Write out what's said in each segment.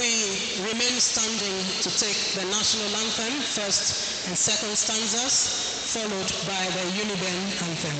we remain standing to take the national anthem, first and second stanzas, followed by the Uniben anthem.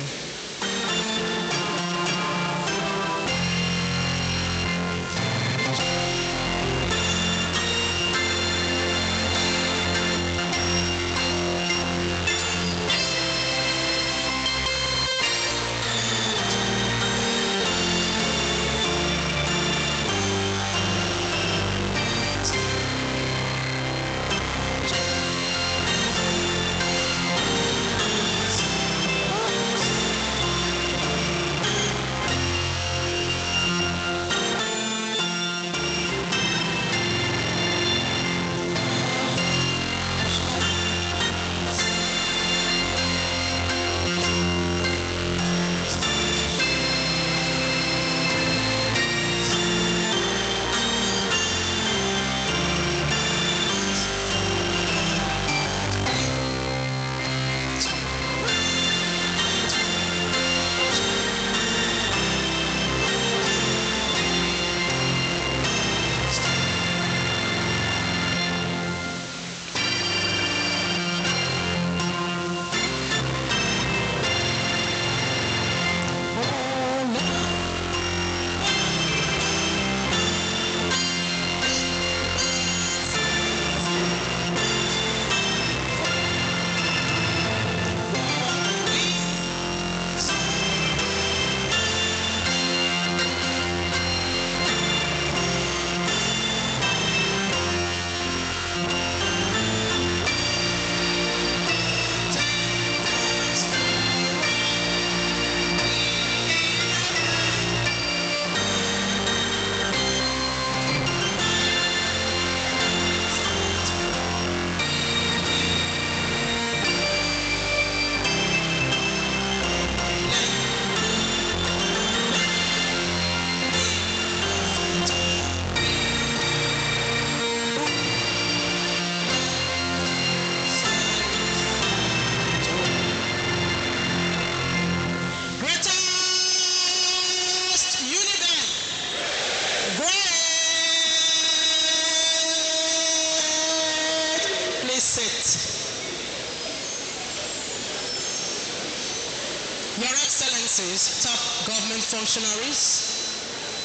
Your Excellencies, top government functionaries,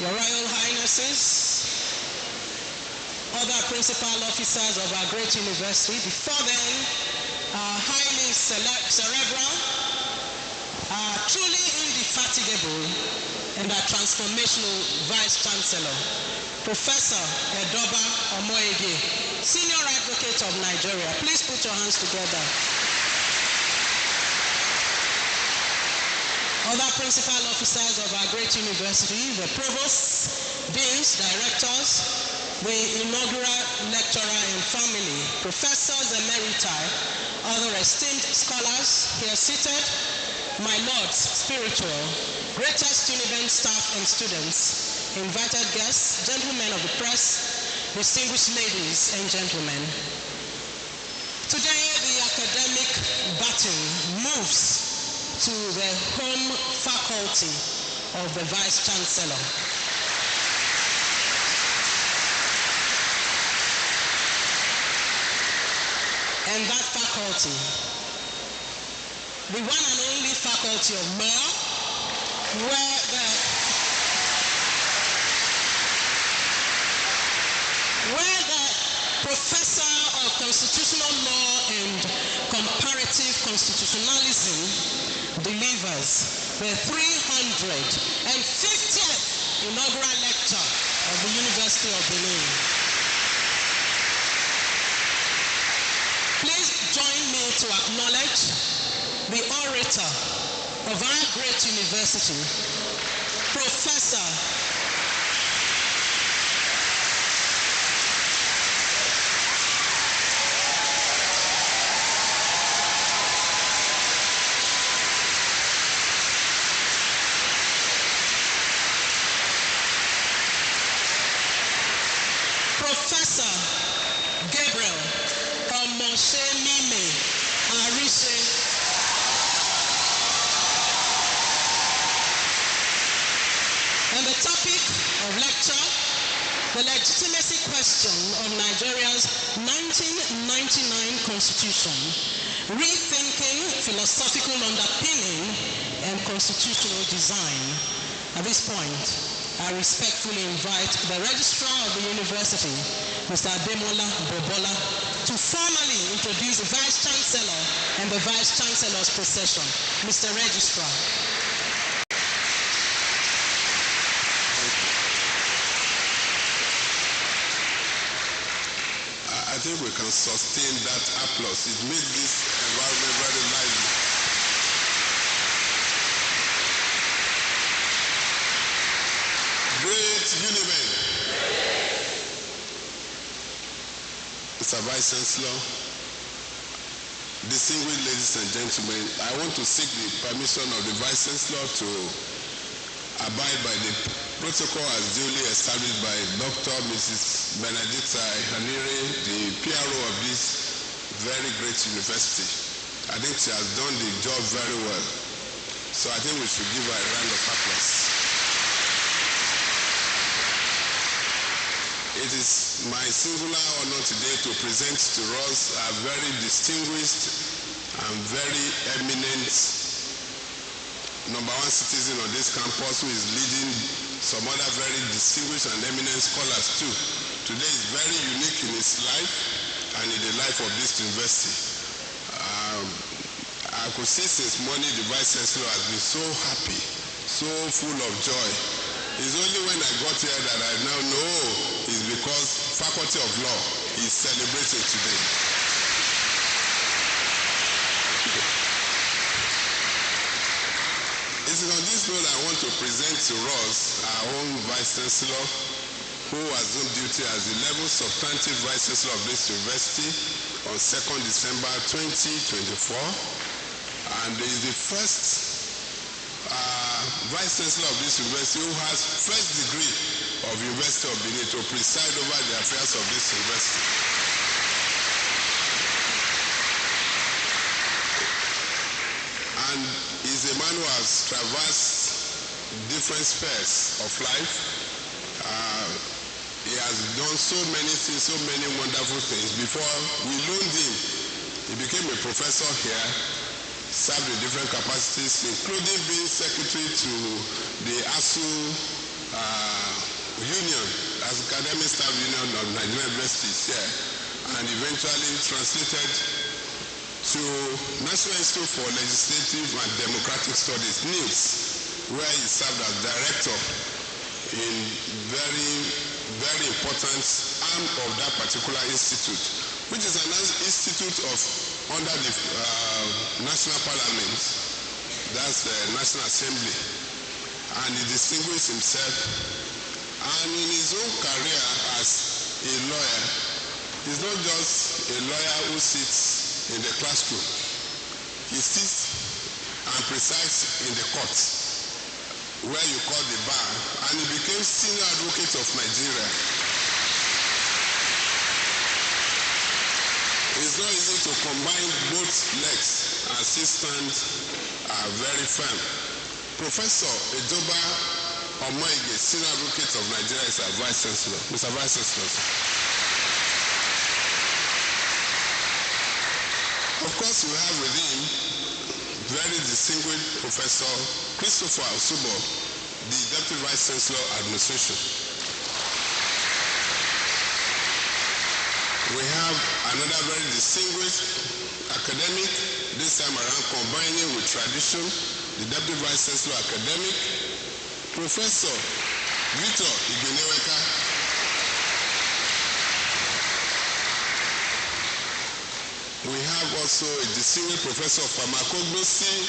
Your Royal Highnesses, other principal officers of our great university, before then, highly cerebral, truly indefatigable, and a transformational Vice Chancellor, Professor Edoba Omoyege, Senior Advocate of Nigeria. Please put your hands together. Other principal officers of our great university, the provosts, deans, directors, the inaugural lecturer and family, professors emeriti, other esteemed scholars here seated, my lords, spiritual, greatest Uniben staff and students, invited guests, gentlemen of the press, distinguished ladies and gentlemen. Today, the academic baton moves to the home faculty of the Vice Chancellor. And that faculty, the one and only faculty of law, where the professor of constitutional law and comparative constitutionalism delivers the 350th inaugural lecture of the University of Benin. Please join me to acknowledge the orator of our great university, Professor Gabriel Omoshemime Arise. And the topic of lecture the legitimacy question of Nigeria's 1999 Constitution, rethinking philosophical underpinning and constitutional design. At this point, I respectfully invite the Registrar of the University, Mr. Ademola Bobola, to formally introduce the Vice Chancellor and the Vice Chancellor's procession. Mr. Registrar. I think we can sustain that applause. It makes this environment very lively. Great Unimen. Mr. Vice Chancellor, distinguished ladies and gentlemen, I want to seek the permission of the Vice Chancellor to abide by the protocol as duly established by Dr. Mrs. Benedicta Hanire, the PRO of this very great university. I think she has done the job very well. So I think we should give her a round of applause. It is my singular honor today to present to us a very distinguished and very eminent #1 citizen on this campus who is leading some other very distinguished and eminent scholars too. Today is very unique in his life and in the life of this university. I could see since morning the Vice Chancellor has been so happy, so full of joy. It's only when I got here that I now know it's because Faculty of Law is celebrating today. It is on this note I want to present to us our own Vice Chancellor, who assumed duty as the level substantive Vice Chancellor of this university on 2nd December 2024, and is the first Vice Chancellor of this university who has first degree of University of Benin to preside over the affairs of this university. And is a man who has traversed different spheres of life. He has done so many things, so many wonderful things. Before we loaned him, he became a professor here, served in different capacities, including being secretary to the ASU Union, as Academic Staff Union of Nigerian Universities here, and eventually translated to National Institute for Legislative and Democratic Studies, NILS, where he served as director in very, very important arm of that particular institute, which is an institute of under the National Parliament, that's the National Assembly, and he distinguished himself. And in his own career as a lawyer, he's not just a lawyer who sits in the classroom. He sits and presides in the court, where you call the bar, and he became senior advocate of Nigeria. It's not easy to combine both legs, and his stands are very firm. Professor Ejoba Omoige, senior advocate of Nigeria, is our Vice Chancellor. Mr. Vice Chancellor. Of course, we have with him very distinguished Professor Christopher Osubo, the Deputy Vice Chancellor Administration. We have another very distinguished academic, this time around combining with tradition, the Deputy Vice Chancellor Academic, Professor Victor Igeneweka. We have also a distinguished Professor of Pharmacognosy,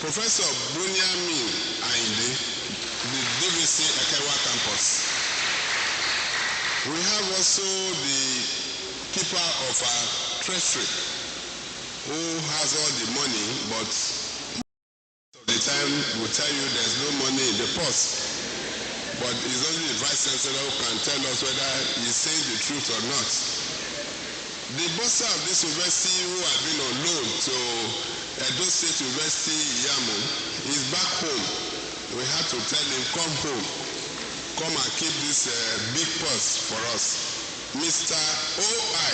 Professor Bunyamin Ainde, the DVC Ekewa campus. We have also the keeper of our treasury, who has all the money, but the time will tell you there's no money in the purse. But it's only the Vice Chancellor who can tell us whether he's saying the truth or not. The bursar of this university, who had been on loan to Edo State University, Yamo, is back home. We had to tell him, come home. come and keep this big purse for us. Mr. O.I.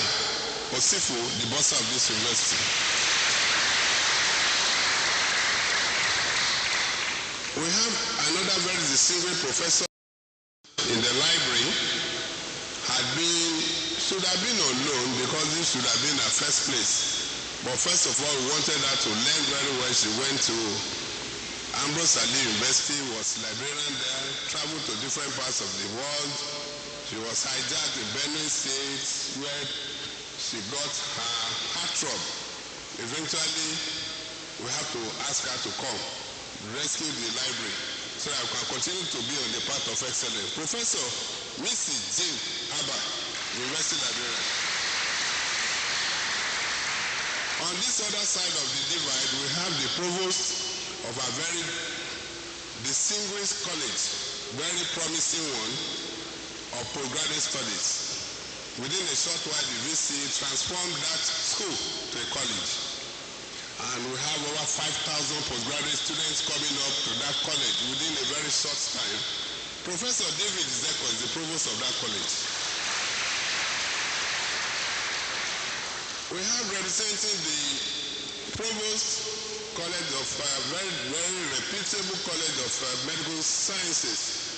Osifu, the boss of this university. We have another very distinguished professor in the library. Should have been on loan because this should have been her first place. But first of all, we wanted her to learn very well. She went to Ambrose Ali University, was librarian there, traveled to different parts of the world. She was hijacked in Benue State, where she got her heart throb. Eventually, we have to ask her to come, rescue the library, so that we can continue to be on the path of excellence. Professor Mrs. Jane Abba, University Librarian. On this other side of the divide, we have the provost of a very distinguished college, very promising one, of postgraduate studies. Within a short while, the VC transformed that school to a college. And we have over 5,000 postgraduate students coming up to that college within a very short time. Professor David Zeko is the provost of that college. We have representing the provost college of very, very reputable college of medical sciences,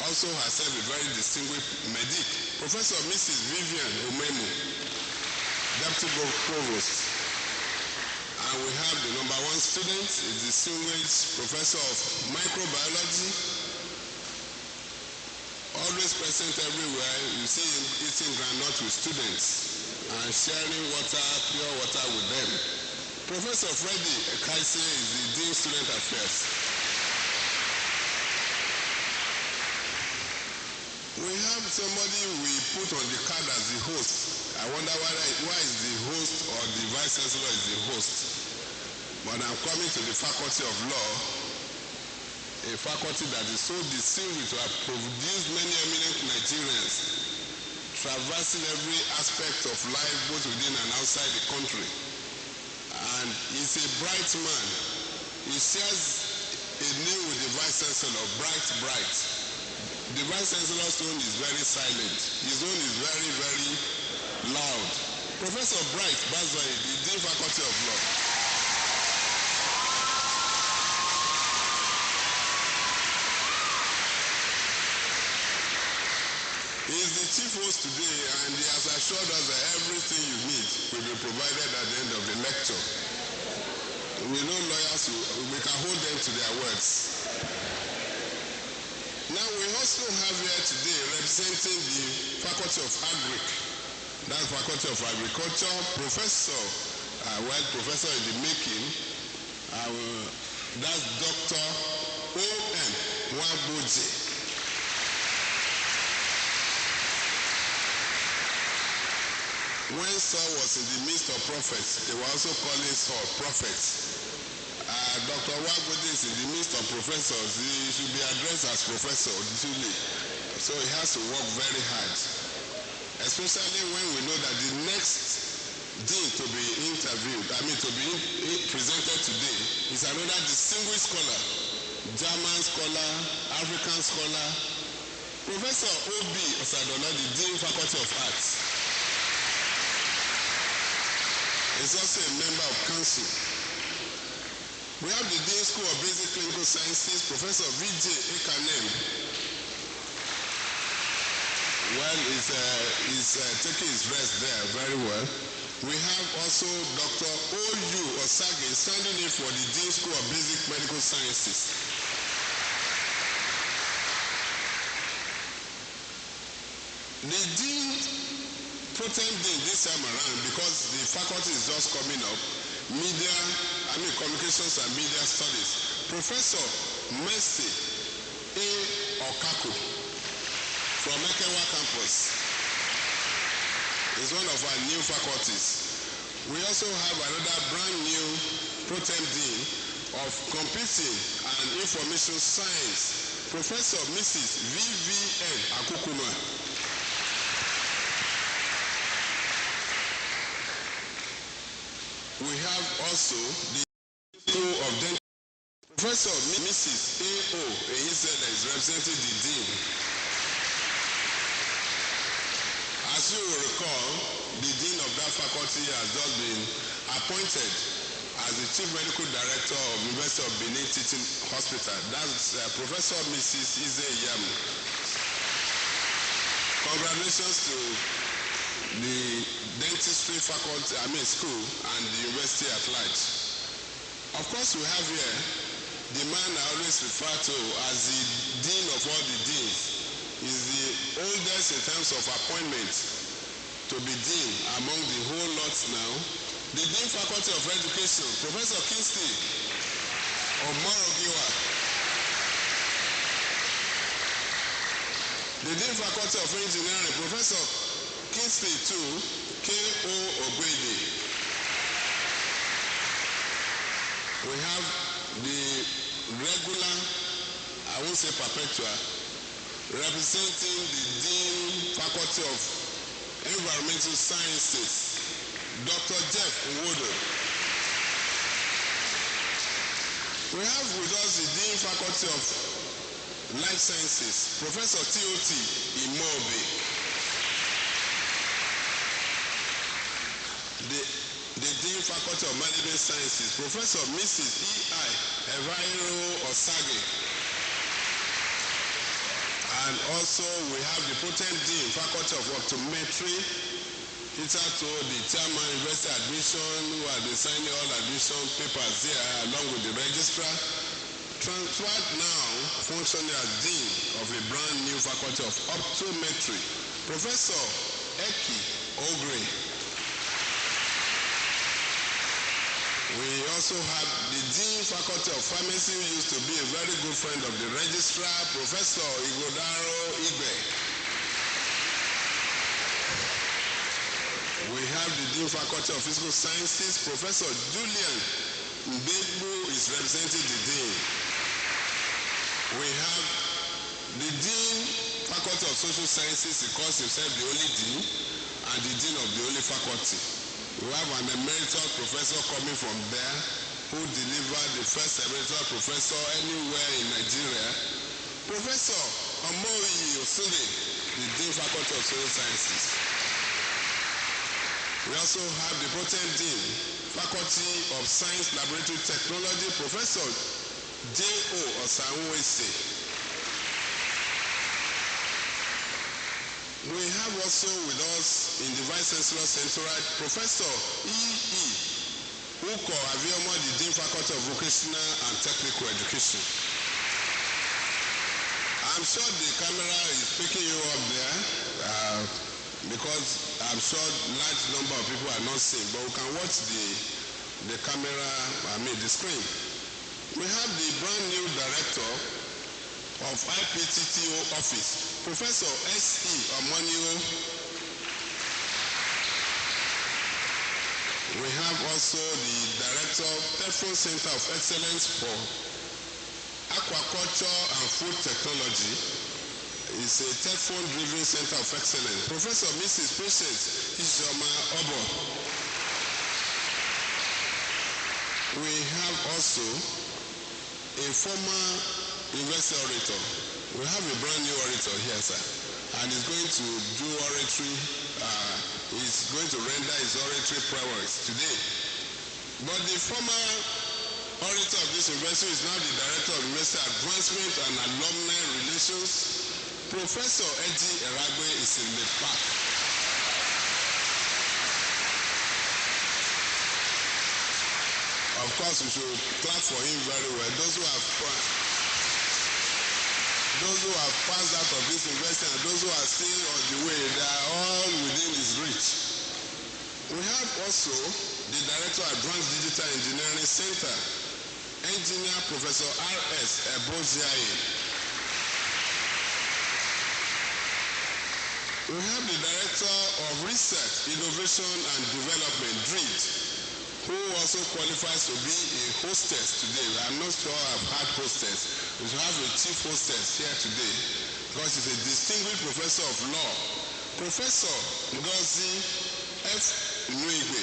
also herself a very distinguished medic, Professor Mrs. Vivian Omemu, Deputy Provost. And we have the number one student, a distinguished Professor of Microbiology, always present everywhere. You see him eating groundnut with students and sharing water, pure water with them. Professor Freddie Ekaise is the Dean Student Affairs. We have somebody we put on the card as the host. I wonder why is the host or the vice chancellor is the host. But I'm coming to the faculty of law, a faculty that is so distinguished to have produced many eminent Nigerians, traversing every aspect of life both within and outside the country. And he's a bright man. He shares a name with the vice chancellor, Bright. The vice chancellor's own is very silent. His own is very, very loud. Professor Bright Bazoy, the Dean Faculty of Law. He is the chief host today, and he has assured us that everything you need will be provided at the end of the lecture. We know lawyers, we can hold them to their words. Now we also have here today representing the Faculty of Agric, that's Faculty of Agriculture, Professor in the making, that's Dr. O.M. Waboje. When Saul was in the midst of prophets, they were also calling Saul prophets. Dr. Waboje is in the midst of professors. He should be addressed as professor, duly. So he has to work very hard. Especially when we know that the next dean to be presented today is another distinguished scholar, German scholar, African scholar, Professor O.B. Osadola, the Dean Faculty of Arts. He's also a member of council. We have the Dean School of Basic Clinical Sciences, Professor V.J. Ekanem. Well, he's taking his rest there very well. We have also Dr. O.U. Osage standing in for the Dean School of Basic Medical Sciences. The Dean Protem Dean this time around, because the faculty is just coming up, Communications and Media Studies, Professor Mercy A. Okaku from Ekewa campus is one of our new faculties. We also have another brand new Protem Dean of Computing and Information Science, Professor Mrs. V.V.N. Akukuma. We have also the School of Dental. Professor Mrs. A.O. Eyizele is representing the Dean. as you will recall, the dean of that faculty has just been appointed as the Chief Medical Director of University of Benin Teaching Hospital. That's Professor Mrs. Ize Iyamu. Congratulations to the dentistry faculty, school, and the university at large. Of course, we have here the man I always refer to as the dean of all the deans. Is the oldest in terms of appointment to be dean among the whole lot now. The Dean Faculty of Education, Professor Kingsley Omorogiwa. The Dean Faculty of Engineering, Professor Kingsley too, K.O. Ogwede. We have the regular, I won't say perpetual, representing the Dean Faculty of Environmental Sciences, Dr. Jeff Nwodo. We have with us the Dean Faculty of Life Sciences, Professor T.O.T. Imobe. The Dean Faculty of Management Sciences, Professor Mrs. E.I. Evairo Osage. And also we have the potent Dean Faculty of Optometry, hitherto the chairman university admission, who has been signing all admission papers there along with the registrar, transferred now functioning as Dean of a brand new Faculty of Optometry, Professor Eki Ogre. We also have the Dean Faculty of Pharmacy, who used to be a very good friend of the registrar, Professor Igodaro Igbe. We have the Dean Faculty of Physical Sciences, Professor Julian Mbegbu is representing the Dean. We have the Dean Faculty of Social Sciences, he calls himself the only Dean, and the Dean of the only faculty. We have an emeritus professor coming from there who delivered the first emeritus professor anywhere in Nigeria. Professor Omoyi Osule, the Dean Faculty of Social Sciences. We also have the potent Dean, Faculty of Science Laboratory Technology, Professor J.O. Osanwese. We have also with us in the Vice Chancellor Central, Professor E.E. Uko Aviomo, the Dean Faculty of Vocational and Technical Education. I'm sure the camera is picking you up there because I'm sure large number of people are not seeing, but we can watch the camera, the screen. We have the brand new director of IPTTO office, Professor S.E. Omonio. We have also the director of Telephone Center of Excellence for Aquaculture and Food Technology. It's a telephone-driven center of excellence. Professor Mrs. Patience Ijoma Obo. We have also a former university orator. We have a brand new orator here, sir, and he's going to do oratory. He's going to render his oratory prowess today. But the former orator of this university is now the director of University Advancement and Alumni Relations. Professor Eddie Eragbe is in the park. Of course, we should clap for him very well. Those who have passed out of this university and those who are still on the way, they are all within his reach. We have also the Director of Advanced Digital Engineering Center, Engineer Professor R.S. Eboziaye. We have the Director of Research, Innovation and Development, DREED, who also qualifies to be a hostess today. I'm not sure I've had hostess. We should have a chief hostess here today because she's a distinguished professor of law, Professor Ngozi F. Inuigwe.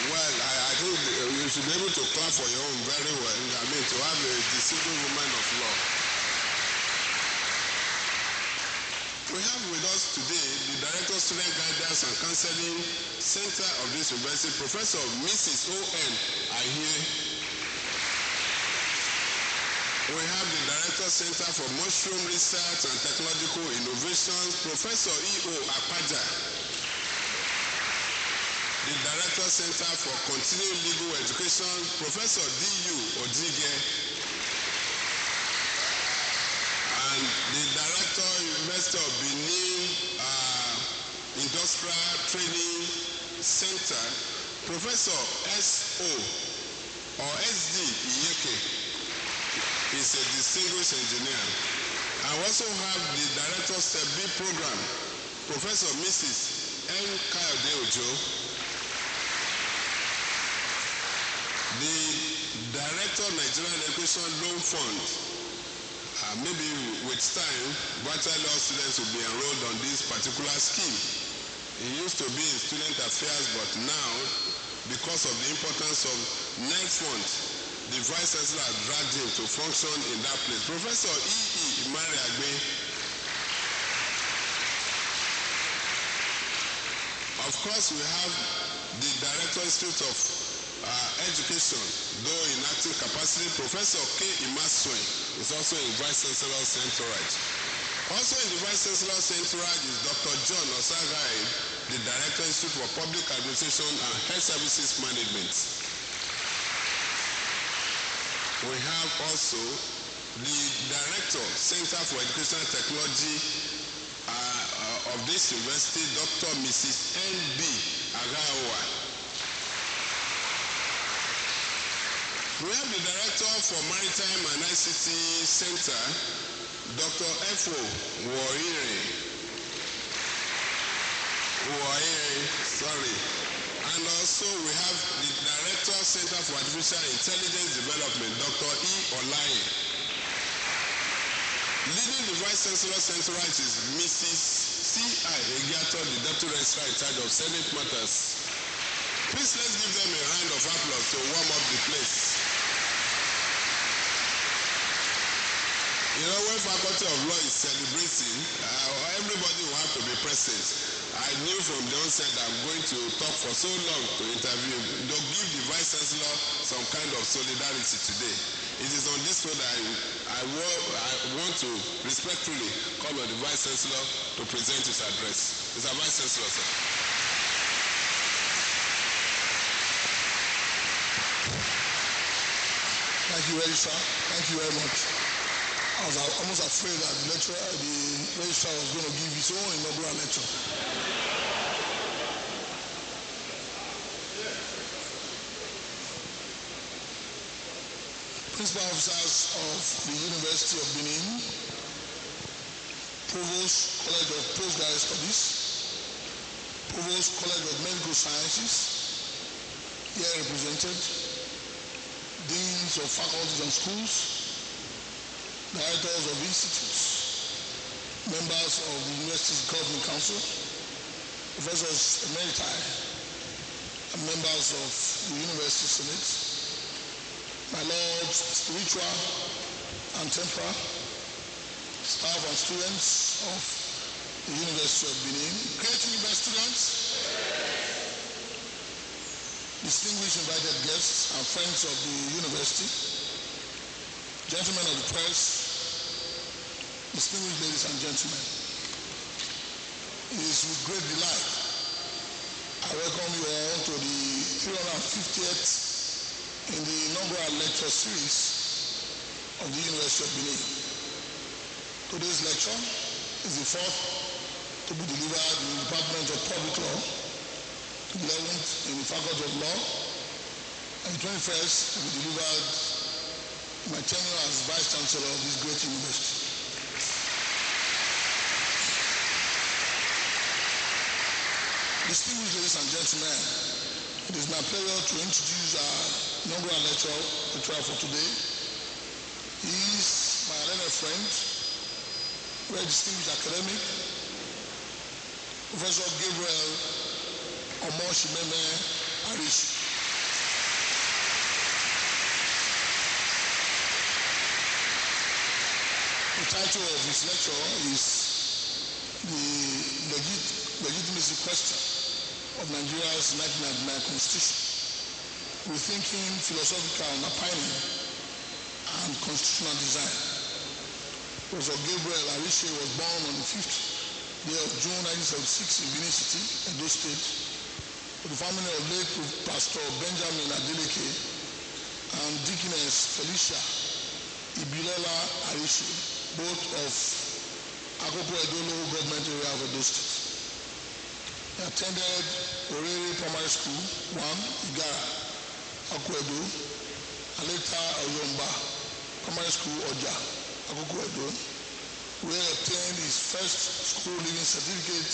Well, I think you should be able to clap for your own very well. To have a distinguished woman of law. We have with us today the Director of Student Guidance and Counseling Center of this university, Professor Mrs. O.N. Ahie. We have the Director Center for Mushroom Research and Technological Innovations, Professor E.O. Akpaja. The Director Center for Continuing Legal Education, Professor D.U. Odige. And the Director, University of Benin Industrial Training Center, Professor S.O. or S.D. Iyeke, is a distinguished engineer. I also have the Director Step B program, Professor Mrs. N. Kayode Ojo. The Director Nigerian Education Loan Fund. Maybe with time, virtually all students will be enrolled on this particular scheme. It used to be in student affairs, but now, because of the importance of NET fund, the Vice Chancellor has dragged him to function in that place. Professor E.E. Imariagbe. Of course, we have the Director Institute of Education, though in acting capacity, Professor K. Imaswe is also in Vice Chancellor's Entourage. Also in the Vice Chancellor's Entourage is Dr. John Osagai, the Director Institute for Public Administration and Health Services Management. We have also the Director, Center for Educational Technology of this university, Dr. Mrs. N.B. Agawa. We have the Director for Maritime and ICT Center, Dr. F.O. Woire. And also we have the Director Center for Artificial Intelligence Development, Dr. E. Olaye. Leading the Vice Chancellor's Entourage is Mrs. C.I. Egiato, the Deputy Registrar in charge of Senate Matters. Please let's give them a round of applause to warm up the place. You know, when Faculty of Law is celebrating, everybody will have to be present. I knew from the onset that I'm going to talk for so long to interview. They'll give the Vice Chancellor some kind of solidarity today. It is on this note that I want to respectfully call on the Vice Chancellor to present his address. Mr. Vice Chancellor, sir. Thank you, Registrar. Thank you very much. I was almost afraid that the registrar was going to give his own inaugural lecture. Principal officers of the University of Benin, Provost, College of Postgraduate Studies, Provost, College of Medical Sciences, here represented, Deans of Faculties and Schools, Directors of Institutes, members of the University's Governing Council, Professors Emeriti, and members of the University Senate, my lords, spiritual and temporal, staff and students of the University of Benin, great university students, distinguished invited guests and friends of the university, gentlemen of the press, distinguished ladies and gentlemen. It is with great delight I welcome you all to the 350th in the inaugural lecture series of the University of Benin. Today's lecture is the fourth to be delivered in the Department of Public Law, the 11th in the Faculty of Law, and the 21st to be delivered in my tenure as Vice Chancellor of this great university. Distinguished ladies and gentlemen, it is my pleasure to introduce our inaugural lecturer for today. He is my learned friend, very distinguished academic, Professor Gabriel Omoshimeme Arish. The title of his lecture is the legitimacy question of Nigeria's 1999 Constitution, rethinking philosophical underpinning and constitutional design. Professor Gabriel Arishe was born on the 5th day of June 1976 in Benin City, Edo State, to the family of late Pastor Benjamin Adeleke and Deaconess Felicia Ibilola Arishe, both of Akoko Edo local government area of Edo State. He attended Orere Primary School 1, Igara, Akoko Edo, and later Oyomba Primary School, Oja, Akoko Edo, where he obtained his first school leaving certificate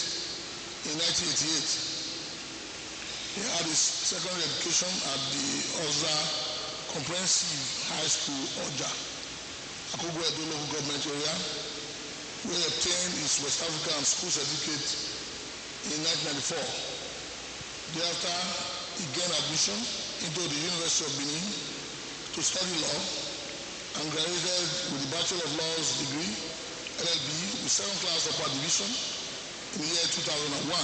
in 1988. He had his secondary education at the Oza Comprehensive High School, Oja, Akoko Edo local government area, where he obtained his West African school certificate in 1994. Thereafter, he gained admission into the University of Benin to study law and graduated with the Bachelor of Laws degree, LLB, with 7th class upper division in the year 2001.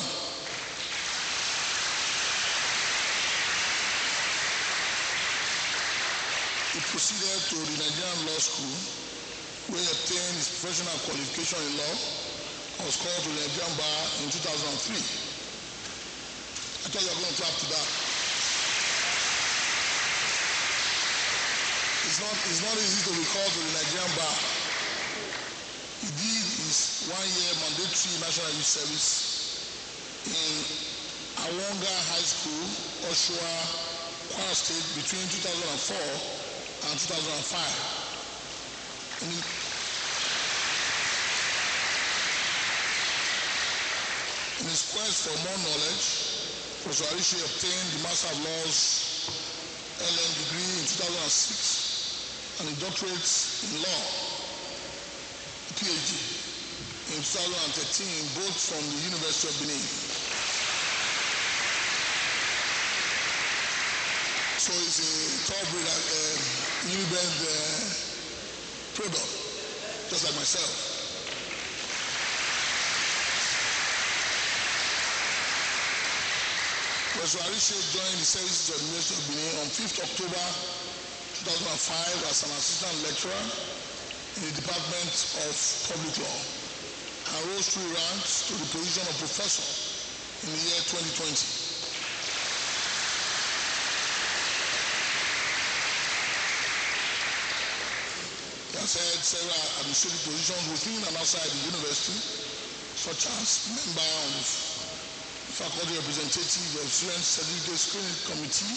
He proceeded to the Nigerian Law School, where he obtained his professional qualification in law and was called to the Nigerian Bar in 2003. I thought you were going to clap to that. It's not easy to be called to the Nigerian Bar. He did his 1-year mandatory national youth service in Awonga High School, Oshua, Kwara State between 2004 and 2005. In his quest for more knowledge, Professor Arishe obtained the Master of Laws LM degree in 2006 and a doctorate in law, PhD, in 2013, both from the University of Benin. So it's a top-breed Unibend product, just like myself. Professor Arishe joined the services of the University of Benin on 5th October 2005 as an assistant lecturer in the Department of Public Law and rose through ranks to the position of professor in the year 2020. He has held several administrative positions within and outside the university, such as member of the faculty representative of Student Certificate Screening Committee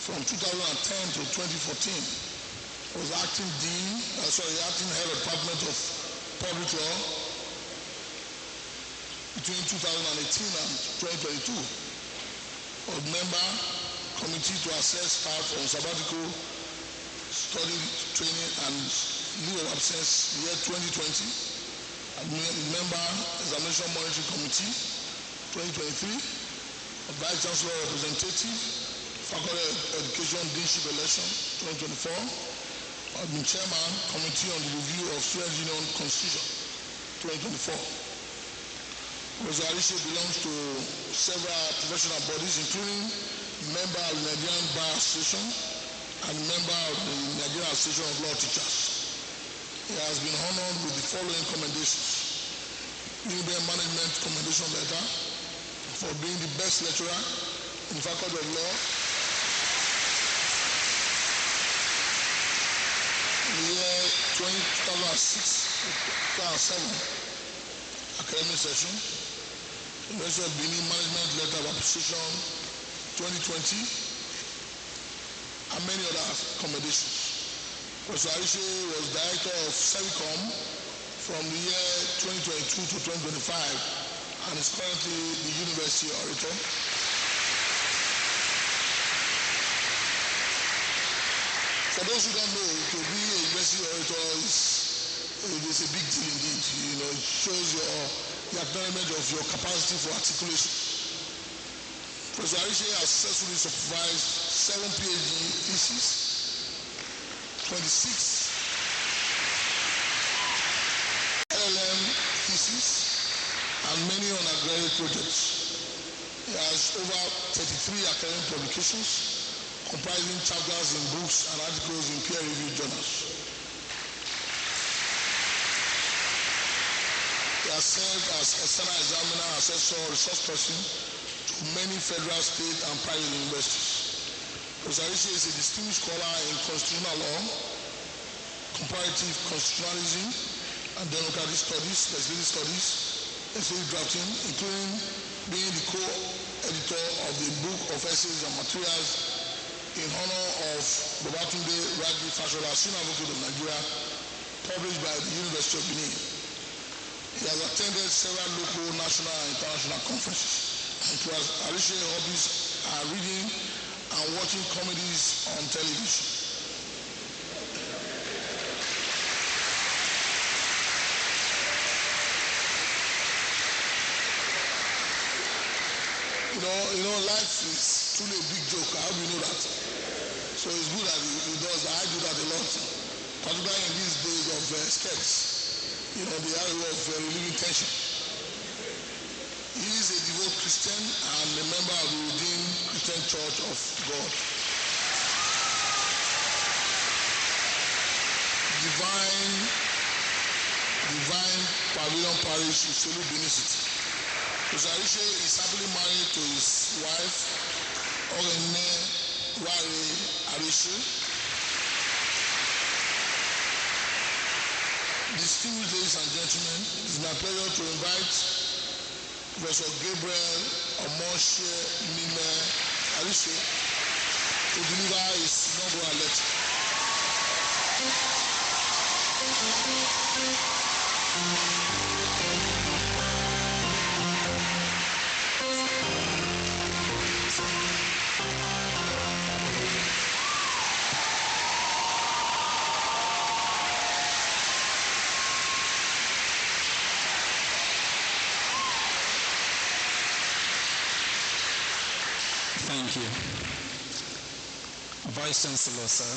from 2010 to 2014. He was acting head of Department of Public Law between 2018 and 2022. Was member committee to assess staff on sabbatical, study, training, and leave of absence year 2020. Member Examination Monitoring Committee 2023. Vice Chancellor Representative, Faculty Education Deanship Election 2024. I've been Chairman Committee on the Review of Student Union Constitution 2024. Professor Arishe belongs to several professional bodies, including member of the Nigerian Bar Association and member of the Nigerian Association of Law Teachers. He has been honored with the following commendations: Unibend Management Commendation Letter for being the best lecturer in the Faculty of Law in the year 2006-2007 academic session. University of Benin Management Letter of Appreciation 2020, and many other commendations. Professor Arishe was director of Servicom from the year 2022 to 2025 and is currently the university orator. For those who don't know, to be a university orator is a big deal indeed. You know, it shows the acknowledgement of your capacity for articulation. Professor Arishe has successfully supervised 7 PhD theses, 26 LLM theses, many undergraduate projects. He has over 33 academic publications, comprising chapters in books and articles in peer-reviewed journals. He has served as external examiner, assessor, resource person to many federal, state, and private universities. Professor Arishe is a distinguished scholar in constitutional law, comparative constitutionalism, and democratic studies, legislative studies, legislative drafting, including being the co-editor of the book of essays and materials in honor of Babatunde Raji Fashola, Senior Advocate of Nigeria, published by the University of Benin. He has attended several local, national, and international conferences. Arishe's hobbies are reading and watching comedies on television. You know, life is truly a big joke. I hope you know that. So it's good that he does that. I do that a lot, particularly in these days of skirts. You know, the area of relieving tension. He is a devout Christian and a member of the Redeemed Christian Church of God. Divine Pavilion Parish in Solu, Benin City. Professor Arishe is happily married to his wife, Orene Ware Arishe. Distinguished ladies and gentlemen, it is my pleasure to invite Professor Gabriel Omoshe Mime Arishe to deliver his inaugural lecture. Thank you. Vice Chancellor, sir,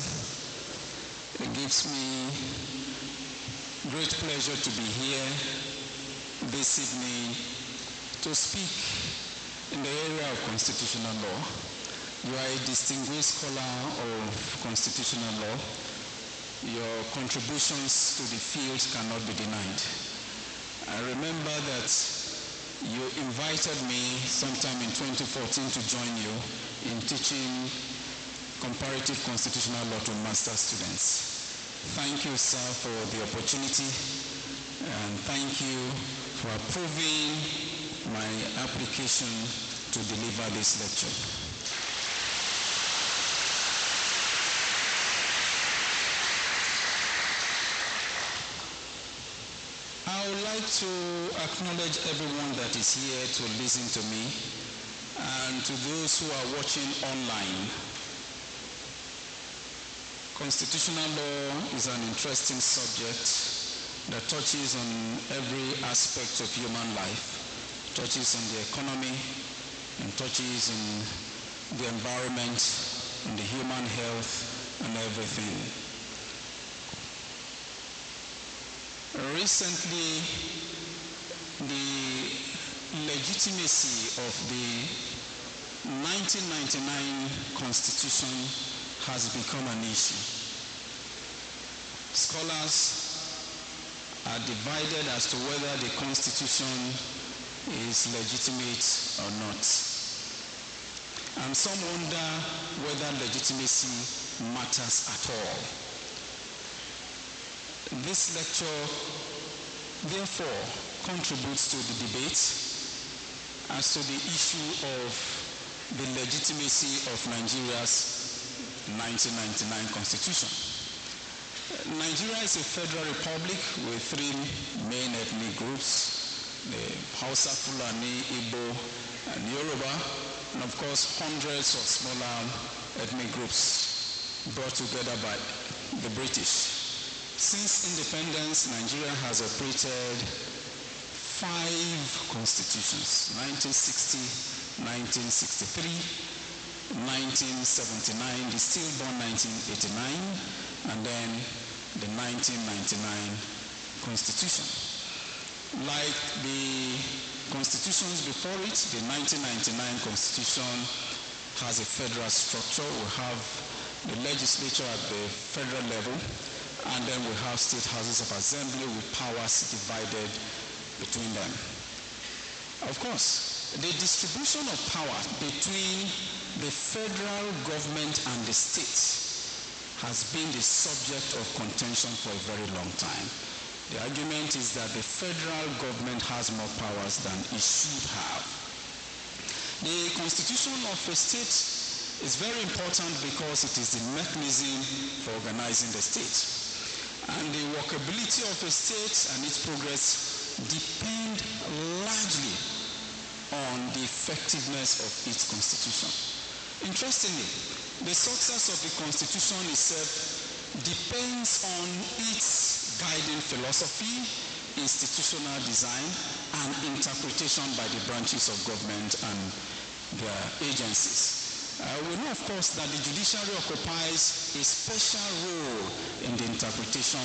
it gives me great pleasure to be here this evening to speak in the area of constitutional law. You are a distinguished scholar of constitutional law. Your contributions to the field cannot be denied. I remember that you invited me sometime in 2014 to join you in teaching comparative constitutional law to master's students. Thank you, sir, for the opportunity, and thank you for approving my application to deliver this lecture. I would like to acknowledge everyone that is here to listen to me, and to those who are watching online. Constitutional law is an interesting subject that touches on every aspect of human life, touches on the economy, and touches on the environment, and the human health, and everything. Recently, the legitimacy of the 1999 Constitution has become an issue. Scholars are divided as to whether the Constitution is legitimate or not. And some wonder whether legitimacy matters at all. This lecture, therefore, contributes to the debate as to the issue of the legitimacy of Nigeria's 1999 Constitution. Nigeria is a federal republic with three main ethnic groups: the Hausa, Fulani, Igbo, and Yoruba, and of course hundreds of smaller ethnic groups brought together by the British. Since independence, Nigeria has operated 5 constitutions: 1960, 1963, 1979, the stillborn 1989, and then the 1999 Constitution. Like the constitutions before it, the 1999 Constitution has a federal structure. We have the legislature at the federal level, and then we have state houses of assembly with powers divided between them. Of course, the distribution of power between the federal government and the states has been the subject of contention for a very long time. The argument is that the federal government has more powers than it should have. The constitution of a state is very important because it is the mechanism for organizing the state. And the workability of a state and its progress depend largely on the effectiveness of its constitution. Interestingly, the success of the constitution itself depends on its guiding philosophy, institutional design, and interpretation by the branches of government and their agencies. We know, of course, that the judiciary occupies a special role in the interpretation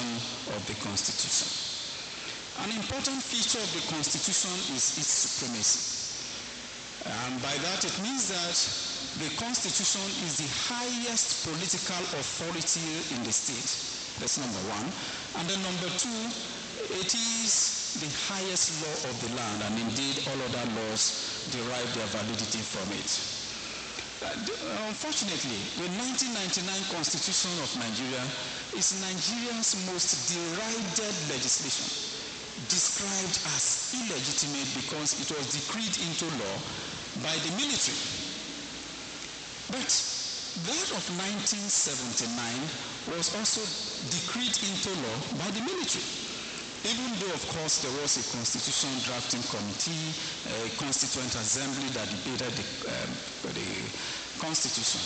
of the Constitution. An important feature of the Constitution is its supremacy. And by that, it means that the Constitution is the highest political authority in the state. That's number one. And then number two, it is the highest law of the land, and indeed all other laws derive their validity from it. Unfortunately, the 1999 Constitution of Nigeria is Nigeria's most derided legislation, described as illegitimate because it was decreed into law by the military. But that of 1979 was also decreed into law by the military. Even though, of course, there was a constitution drafting committee, a constituent assembly that debated the constitution.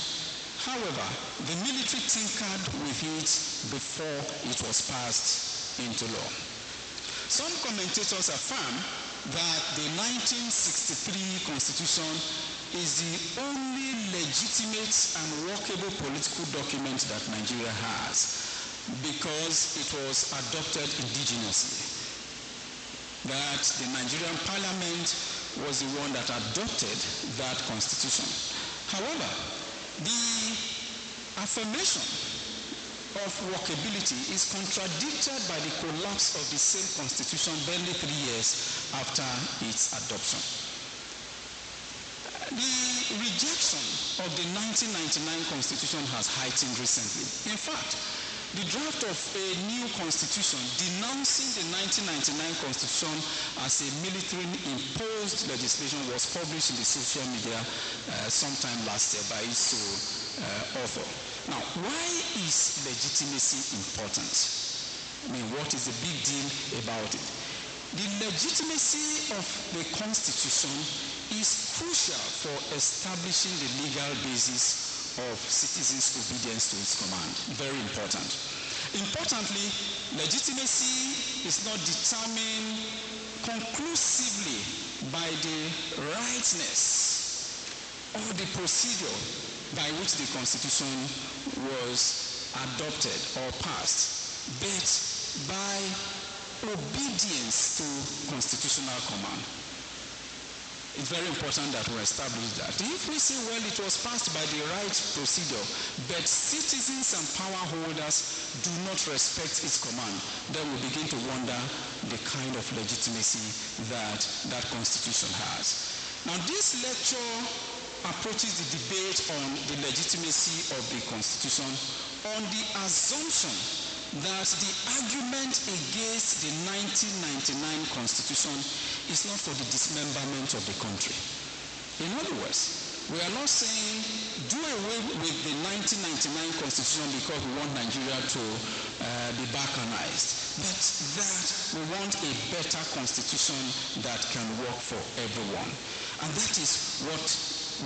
However, the military tinkered with it before it was passed into law. Some commentators affirm that the 1963 constitution is the only legitimate and workable political document that Nigeria has, because it was adopted indigenously. That the Nigerian parliament was the one that adopted that constitution. However, the affirmation of workability is contradicted by the collapse of the same constitution barely 3 years after its adoption. The rejection of the 1999 constitution has heightened recently. In fact, the draft of a new constitution denouncing the 1999 constitution as a military-imposed legislation was published in the social media sometime last year by its author. Now, why is legitimacy important? I mean, what is the big deal about it? The legitimacy of the constitution is crucial for establishing the legal basis of citizens' obedience to its command. Very important. Importantly, legitimacy is not determined conclusively by the rightness or the procedure by which the Constitution was adopted or passed, but by obedience to constitutional command. It's very important that we establish that. If we say, well, it was passed by the right procedure, but citizens and power holders do not respect its command, then we begin to wonder the kind of legitimacy that that constitution has. Now, this lecture approaches the debate on the legitimacy of the constitution on the assumption that the argument against the 1999 constitution is not for the dismemberment of the country. In other words, we are not saying do away with the 1999 constitution because we want Nigeria to be balkanized, but that we want a better constitution that can work for everyone. And that is what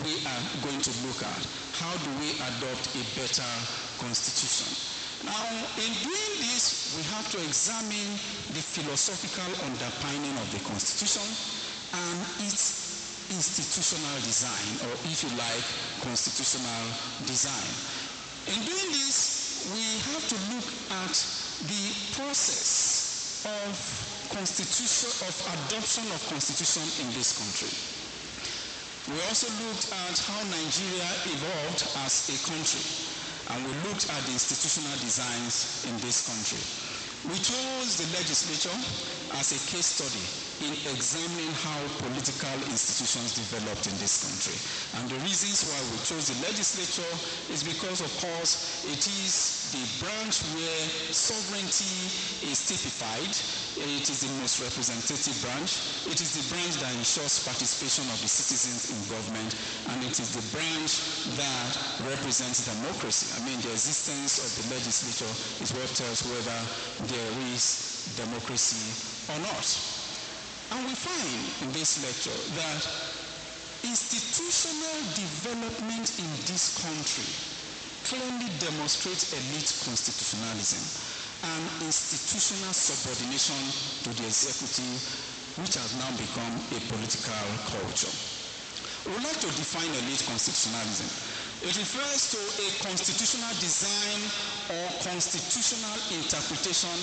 we are going to look at. How do we adopt a better constitution? Now, in doing this, we have to examine the philosophical underpinning of the Constitution and its institutional design, or if you like, constitutional design. In doing this, we have to look at the process of adoption of constitution in this country. We also looked at how Nigeria evolved as a country, and we looked at the institutional designs in this country. We chose the legislature as a case study in examining how political institutions developed in this country. And the reasons why we chose the legislature is because, of course, it is the branch where sovereignty is typified. It is the most representative branch. It is the branch that ensures participation of the citizens in government, and it is the branch that represents democracy. I mean, the existence of the legislature is what tells whether there is democracy or not. And we find in this lecture that institutional development in this country clearly demonstrates elite constitutionalism and institutional subordination to the executive, which has now become a political culture. We would like to define elite constitutionalism. It refers to a constitutional design or constitutional interpretation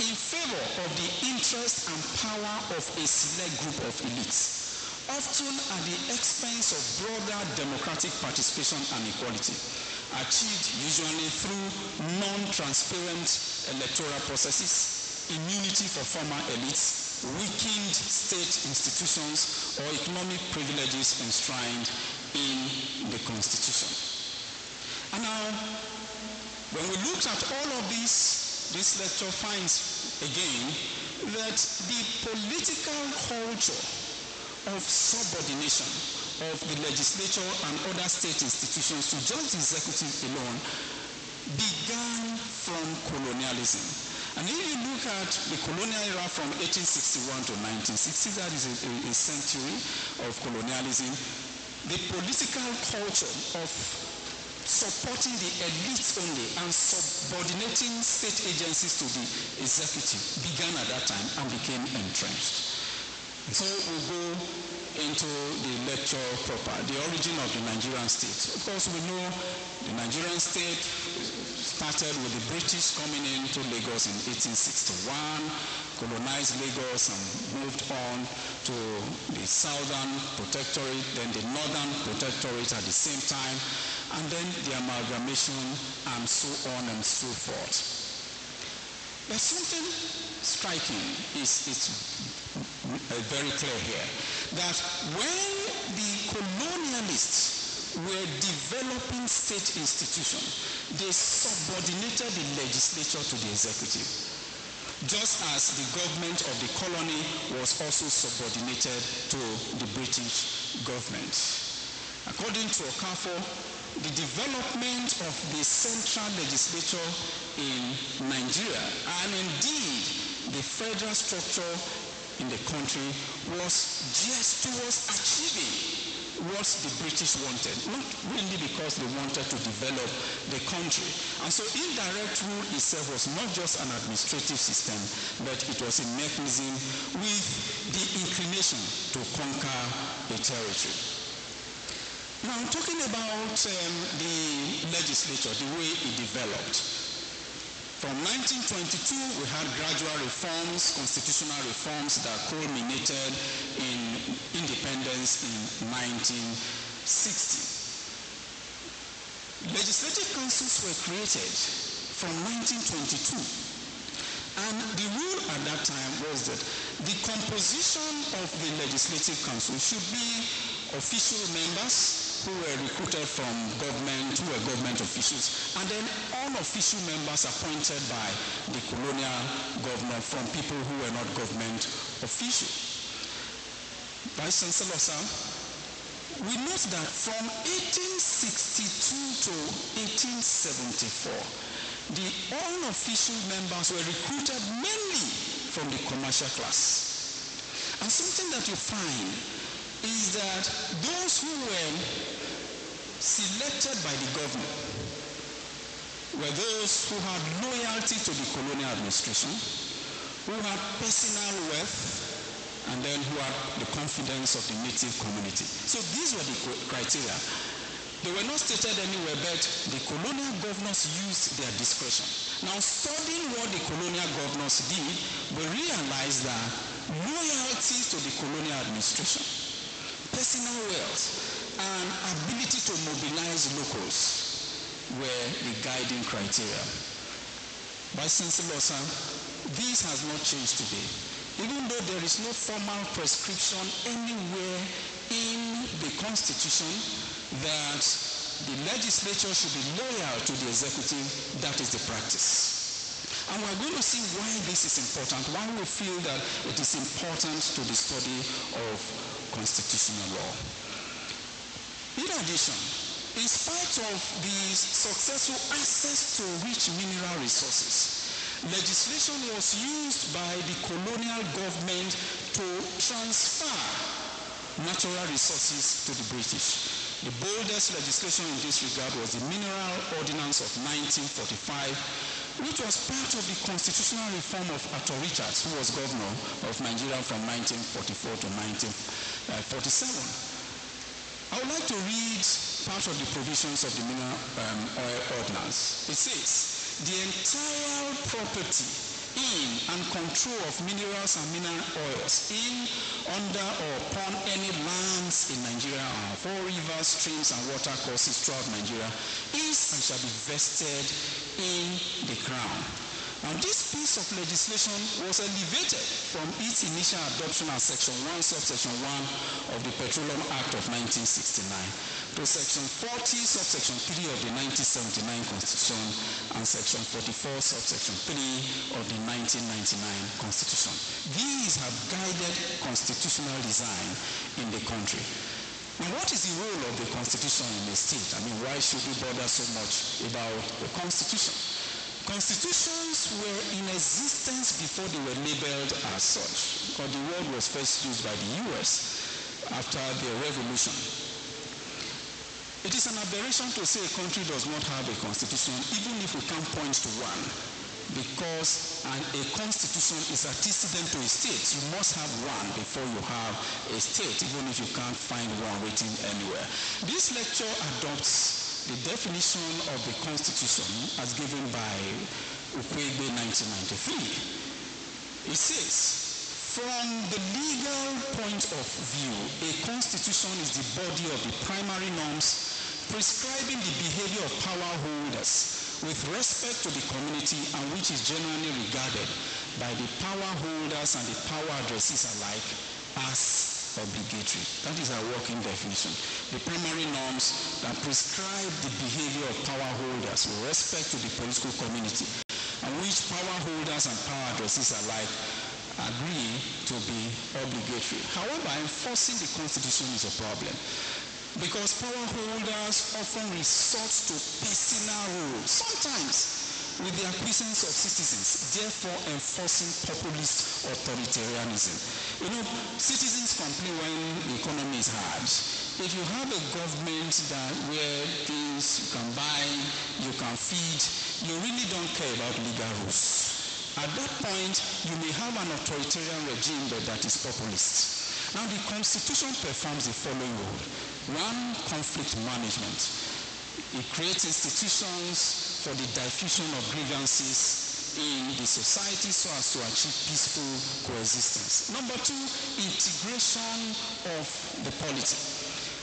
in favor of the interest and power of a select group of elites, often at the expense of broader democratic participation and equality, achieved usually through non-transparent electoral processes, immunity for former elites, weakened state institutions, or economic privileges enshrined in the Constitution. And now, when we look at all of this lecture finds again that the political culture of subordination of the legislature and other state institutions to just the executive alone began from colonialism. And if you look at the colonial era from 1861 to 1960, that is a century of colonialism, the political culture of supporting the elites only and subordinating state agencies to the executive began at that time and became entrenched. So we'll go into the lecture proper, the origin of the Nigerian state. Of course, we know the Nigerian state started with the British coming into Lagos in 1861, colonized Lagos and moved on to the southern protectorate, then the northern protectorate at the same time, and then the amalgamation and so on and so forth. There's something striking, it's very clear here, that when the colonialists were developing state institutions, they subordinated the legislature to the executive, just as the government of the colony was also subordinated to the British government. According to Okafor, the development of the central legislature in Nigeria, and indeed the federal structure in the country, was just towards achieving what the British wanted, not really because they wanted to develop the country. And so indirect rule itself was not just an administrative system, but it was a mechanism with the inclination to conquer a territory. Now, I'm talking about the legislature, the way it developed. From 1922, we had gradual reforms, constitutional reforms that culminated in independence in 1960. Legislative councils were created from 1922. And the rule at that time was that the composition of the legislative council should be official members who were recruited from government, who were government officials, and then unofficial members appointed by the colonial governor from people who were not government officials. Vice Chancellor, sir, we note that from 1862 to 1874, the unofficial members were recruited mainly from the commercial class. And something that you find is that those who were selected by the government were those who had loyalty to the colonial administration, who had personal wealth, and then who had the confidence of the native community. So these were the criteria. They were not stated anywhere, but the colonial governors used their discretion. Now, studying what the colonial governors did, we realized that loyalty to the colonial administration, personal wealth, and ability to mobilize locals were the guiding criteria. Vice Chancellor, sir, this has not changed today. Even though there is no formal prescription anywhere in the Constitution that the legislature should be loyal to the executive, that is the practice. And we're going to see why this is important, why we feel that it is important to the study of constitutional law. In addition, in spite of the successful access to rich mineral resources, legislation was used by the colonial government to transfer natural resources to the British. The boldest legislation in this regard was the Mineral Ordinance of 1945, which was part of the constitutional reform of Arthur Richards, who was governor of Nigeria from 1944 to 1947. I would like to read part of the provisions of the Mineral Oil Ordinance. It says, the entire property in and control of minerals and mineral oils in, under, or upon any lands in Nigeria or for rivers, streams, and water courses throughout Nigeria is and shall be vested in the Crown. Now, this piece of legislation was elevated from its initial adoption as Section 1, Subsection 1 of the Petroleum Act of 1969 to Section 40, Subsection 3 of the 1979 Constitution and Section 44, Subsection 3 of the 1999 Constitution. These have guided constitutional design in the country. Now, what is the role of the Constitution in a state? I mean, why should we bother so much about the Constitution? Constitutions were in existence before they were labeled as such, because the word was first used by the US after the Revolution. It is an aberration to say a country does not have a constitution, even if we can point to one, because a constitution is antecedent to a state. You must have one before you have a state, even if you can't find one written anywhere. This lecture adopts the definition of the Constitution as given by Ukwegbe 1993. It says, from the legal point of view, a constitution is the body of the primary norms prescribing the behavior of power holders with respect to the community and which is generally regarded by the power holders and the power addressees alike as obligatory. That is our working definition. The primary norms that prescribe the behavior of power holders with respect to the political community and which power holders and power addressees alike agree to be obligatory. However, enforcing the Constitution is a problem because power holders often resort to personal rules, sometimes with the acquiescence of citizens, therefore enforcing populist authoritarianism. You know, citizens complain when the economy is hard. If you have a government that where things you can buy, you can feed, you really don't care about legal rules. At that point, you may have an authoritarian regime that is populist. Now, the Constitution performs the following role. One, conflict management. It creates institutions for the diffusion of grievances in the society so as to achieve peaceful coexistence. Number two, integration of the polity.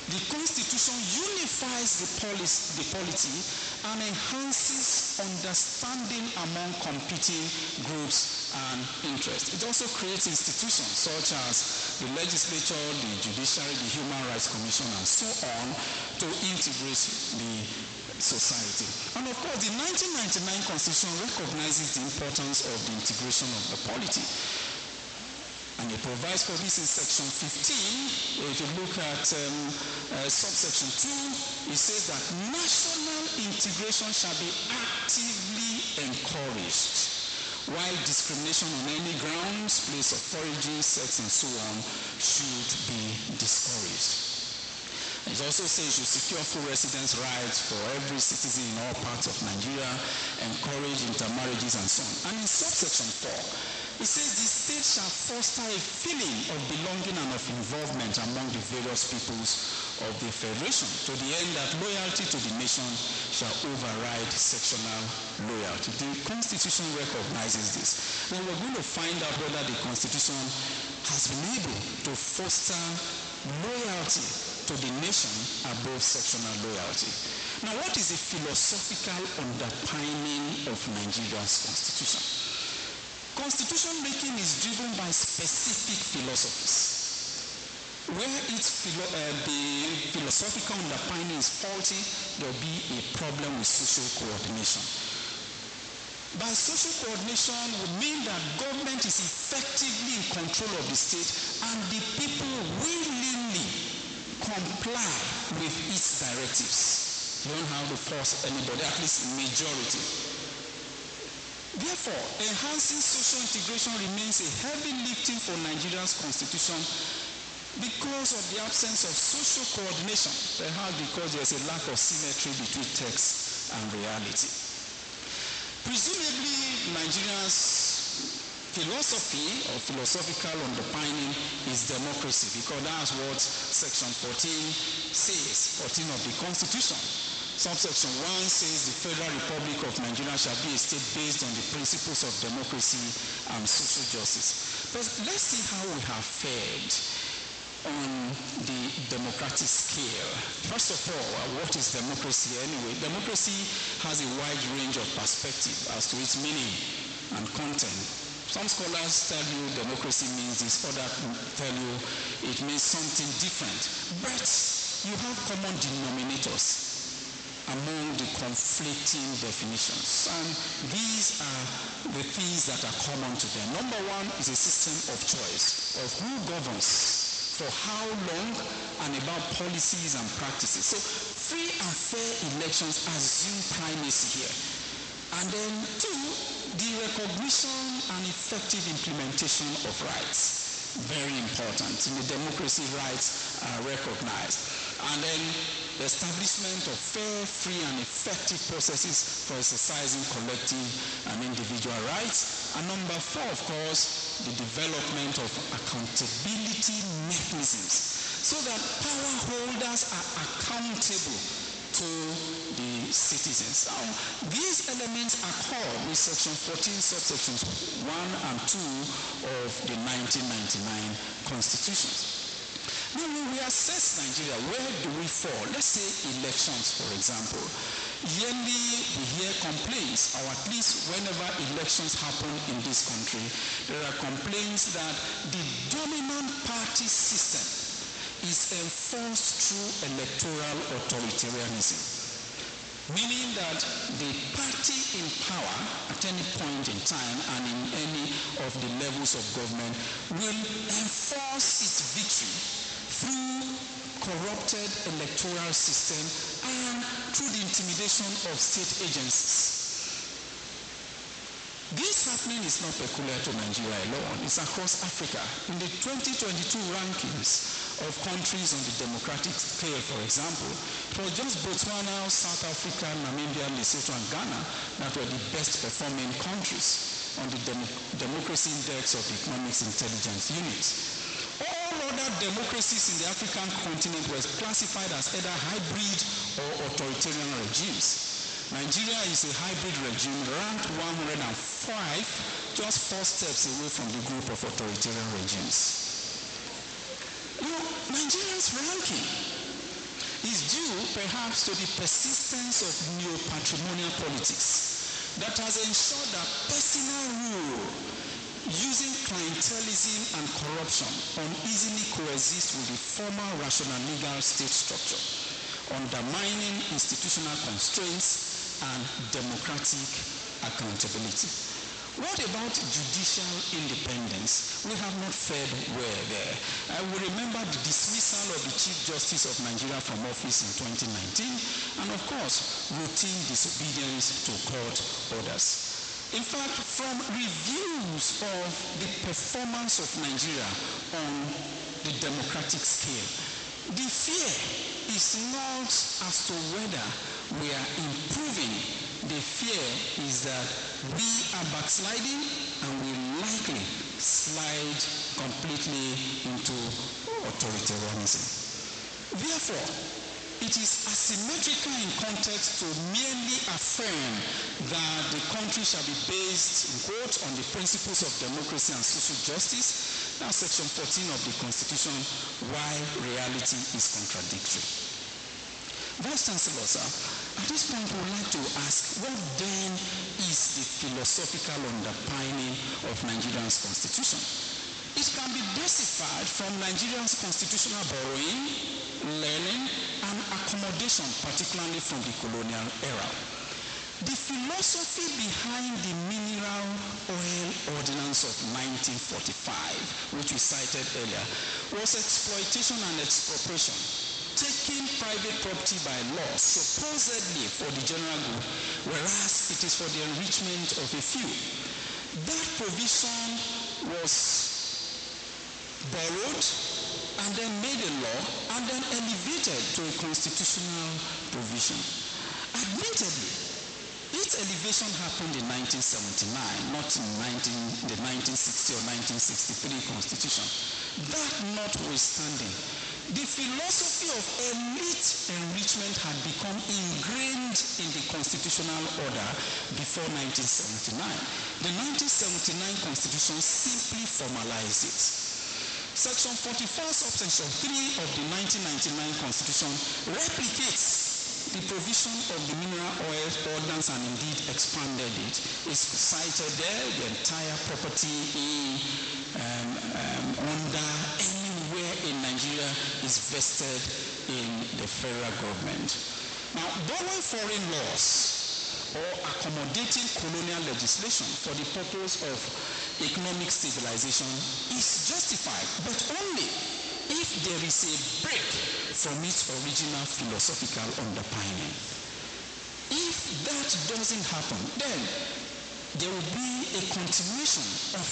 The Constitution unifies the polity and enhances understanding among competing groups and interests. It also creates institutions such as the legislature, the judiciary, the Human Rights Commission, and so on to integrate the society. And of course, the 1999 Constitution recognizes the importance of the integration of the polity. And it provides for this in section 15. If you look at subsection 2, it says that national integration shall be actively encouraged, while discrimination on any grounds, place of origin, sex, and so on should be discouraged. It also says you should secure full residence rights for every citizen in all parts of Nigeria, encourage intermarriages and so on. And in subsection 4, it says the state shall foster a feeling of belonging and of involvement among the various peoples of the federation, to the end that loyalty to the nation shall override sectional loyalty. The Constitution recognizes this. Now we're going to find out whether the Constitution has been able to foster loyalty to the nation above sectional loyalty. Now, what is the philosophical underpinning of Nigeria's Constitution? Constitution making is driven by specific philosophies. Where the philosophical underpinning is faulty, there will be a problem with social coordination. By social coordination would mean that government is effectively in control of the state and the people willingly comply with its directives. You don't have to force anybody, at least majority. Therefore, enhancing social integration remains a heavy lifting for Nigeria's constitution because of the absence of social coordination, perhaps because there's a lack of symmetry between text and reality. Presumably, Nigeria's philosophy or philosophical underpinning is democracy, because that's what section 14 says, 14 of the Constitution. Subsection 1 says the Federal Republic of Nigeria shall be a state based on the principles of democracy and social justice. But let's see how we have fared on the democratic scale. First of all, what is democracy anyway? Democracy has a wide range of perspective as to its meaning and content. Some scholars tell you democracy means this, others tell you it means something different. But you have common denominators among the conflicting definitions. And these are the things that are common to them. Number one is a system of choice of who governs, for how long, and about policies and practices. So free and fair elections assume primacy here. And then two, the recognition and effective implementation of rights. Very important. In the democracy, rights are recognized. And then the establishment of fair, free, and effective processes for exercising collective and individual rights. And number four, of course, the development of accountability mechanisms so that power holders are accountable to the citizens. Now, these elements are called with section 14, subsections 1 and 2 of the 1999 Constitution. Now, when we assess Nigeria, where do we fall? Let's say elections, for example. Yearly, we hear complaints, or at least whenever elections happen in this country, there are complaints that the dominant party system is enforced through electoral authoritarianism, meaning that the party in power at any point in time and in any of the levels of government will enforce its victory through corrupted electoral system and through the intimidation of state agencies. This happening is not peculiar to Nigeria alone. It's across Africa. In the 2022 rankings of countries on the democratic scale, for example, it was just Botswana, South Africa, Namibia, Lesotho, and Ghana that were the best performing countries on the Democracy Index of the Economics Intelligence Unit. All other democracies in the African continent were classified as either hybrid or authoritarian regimes. Nigeria is a hybrid regime, ranked 105, just 4 steps away from the group of authoritarian regimes. You know, Nigeria's ranking is due perhaps to the persistence of neo-patrimonial politics that has ensured that personal rule using clientelism and corruption uneasily coexist with the formal rational legal state structure, undermining institutional constraints and democratic accountability. What about judicial independence? We have not fared well there. I will remember the dismissal of the Chief Justice of Nigeria from office in 2019, and of course, routine disobedience to court orders. In fact, from reviews of the performance of Nigeria on the democratic scale, The fear is not as to whether we are improving. The fear is that we are backsliding and will likely slide completely into authoritarianism. Therefore, it is asymmetrical in context to merely affirm that the country shall be based, quote, on the principles of democracy and social justice. That's section 14 of the Constitution, while reality is contradictory. Vice Chancellor, sir, at this point we would like to ask, what then is the philosophical underpinning of Nigeria's Constitution? It can be deciphered from Nigeria's constitutional borrowing, learning, and accommodation, particularly from the colonial era. The philosophy behind the Mineral Oil Ordinance of 1945, which we cited earlier, was exploitation and expropriation, taking private property by law, supposedly for the general good, whereas it is for the enrichment of a few. That provision was borrowed and then made a law and then elevated to a constitutional provision. Admittedly, its elevation happened in 1979, not in the 1960 or 1963 Constitution. That notwithstanding, the philosophy of elite enrichment had become ingrained in the constitutional order before 1979. The 1979 Constitution simply formalized it. Section 44, subsection 3 of the 1999 Constitution replicates the provision of the Mineral Oil Ordinance and indeed expanded it. It's cited there, the entire property under anywhere in Nigeria is vested in the federal government. Now, borrowing foreign laws or accommodating colonial legislation for the purpose of economic stabilization is justified, but only if there is a break from its original philosophical underpinning. If that doesn't happen, then there will be a continuation of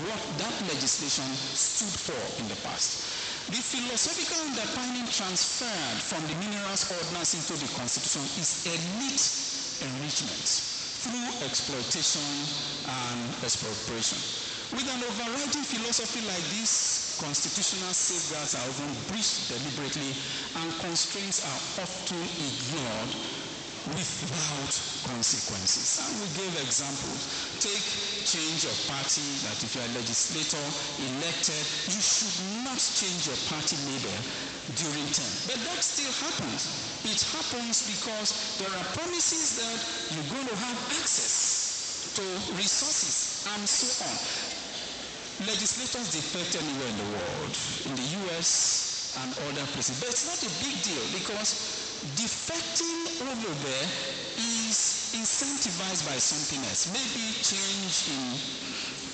what that legislation stood for in the past. The philosophical underpinning transferred from the Minerals Ordinance into the Constitution is elite enrichment through exploitation and expropriation. With an overriding philosophy like this, constitutional safeguards are often breached deliberately and constraints are often ignored without consequences. And we gave examples. Take change of party, that if you are a legislator elected, you should not change your party label during term. But that still happens. It happens because there are promises that you're going to have access to resources and so on. Legislators defect anywhere in the world, in the US and other places. But it's not a big deal because defecting over there is incentivized by something else, maybe change in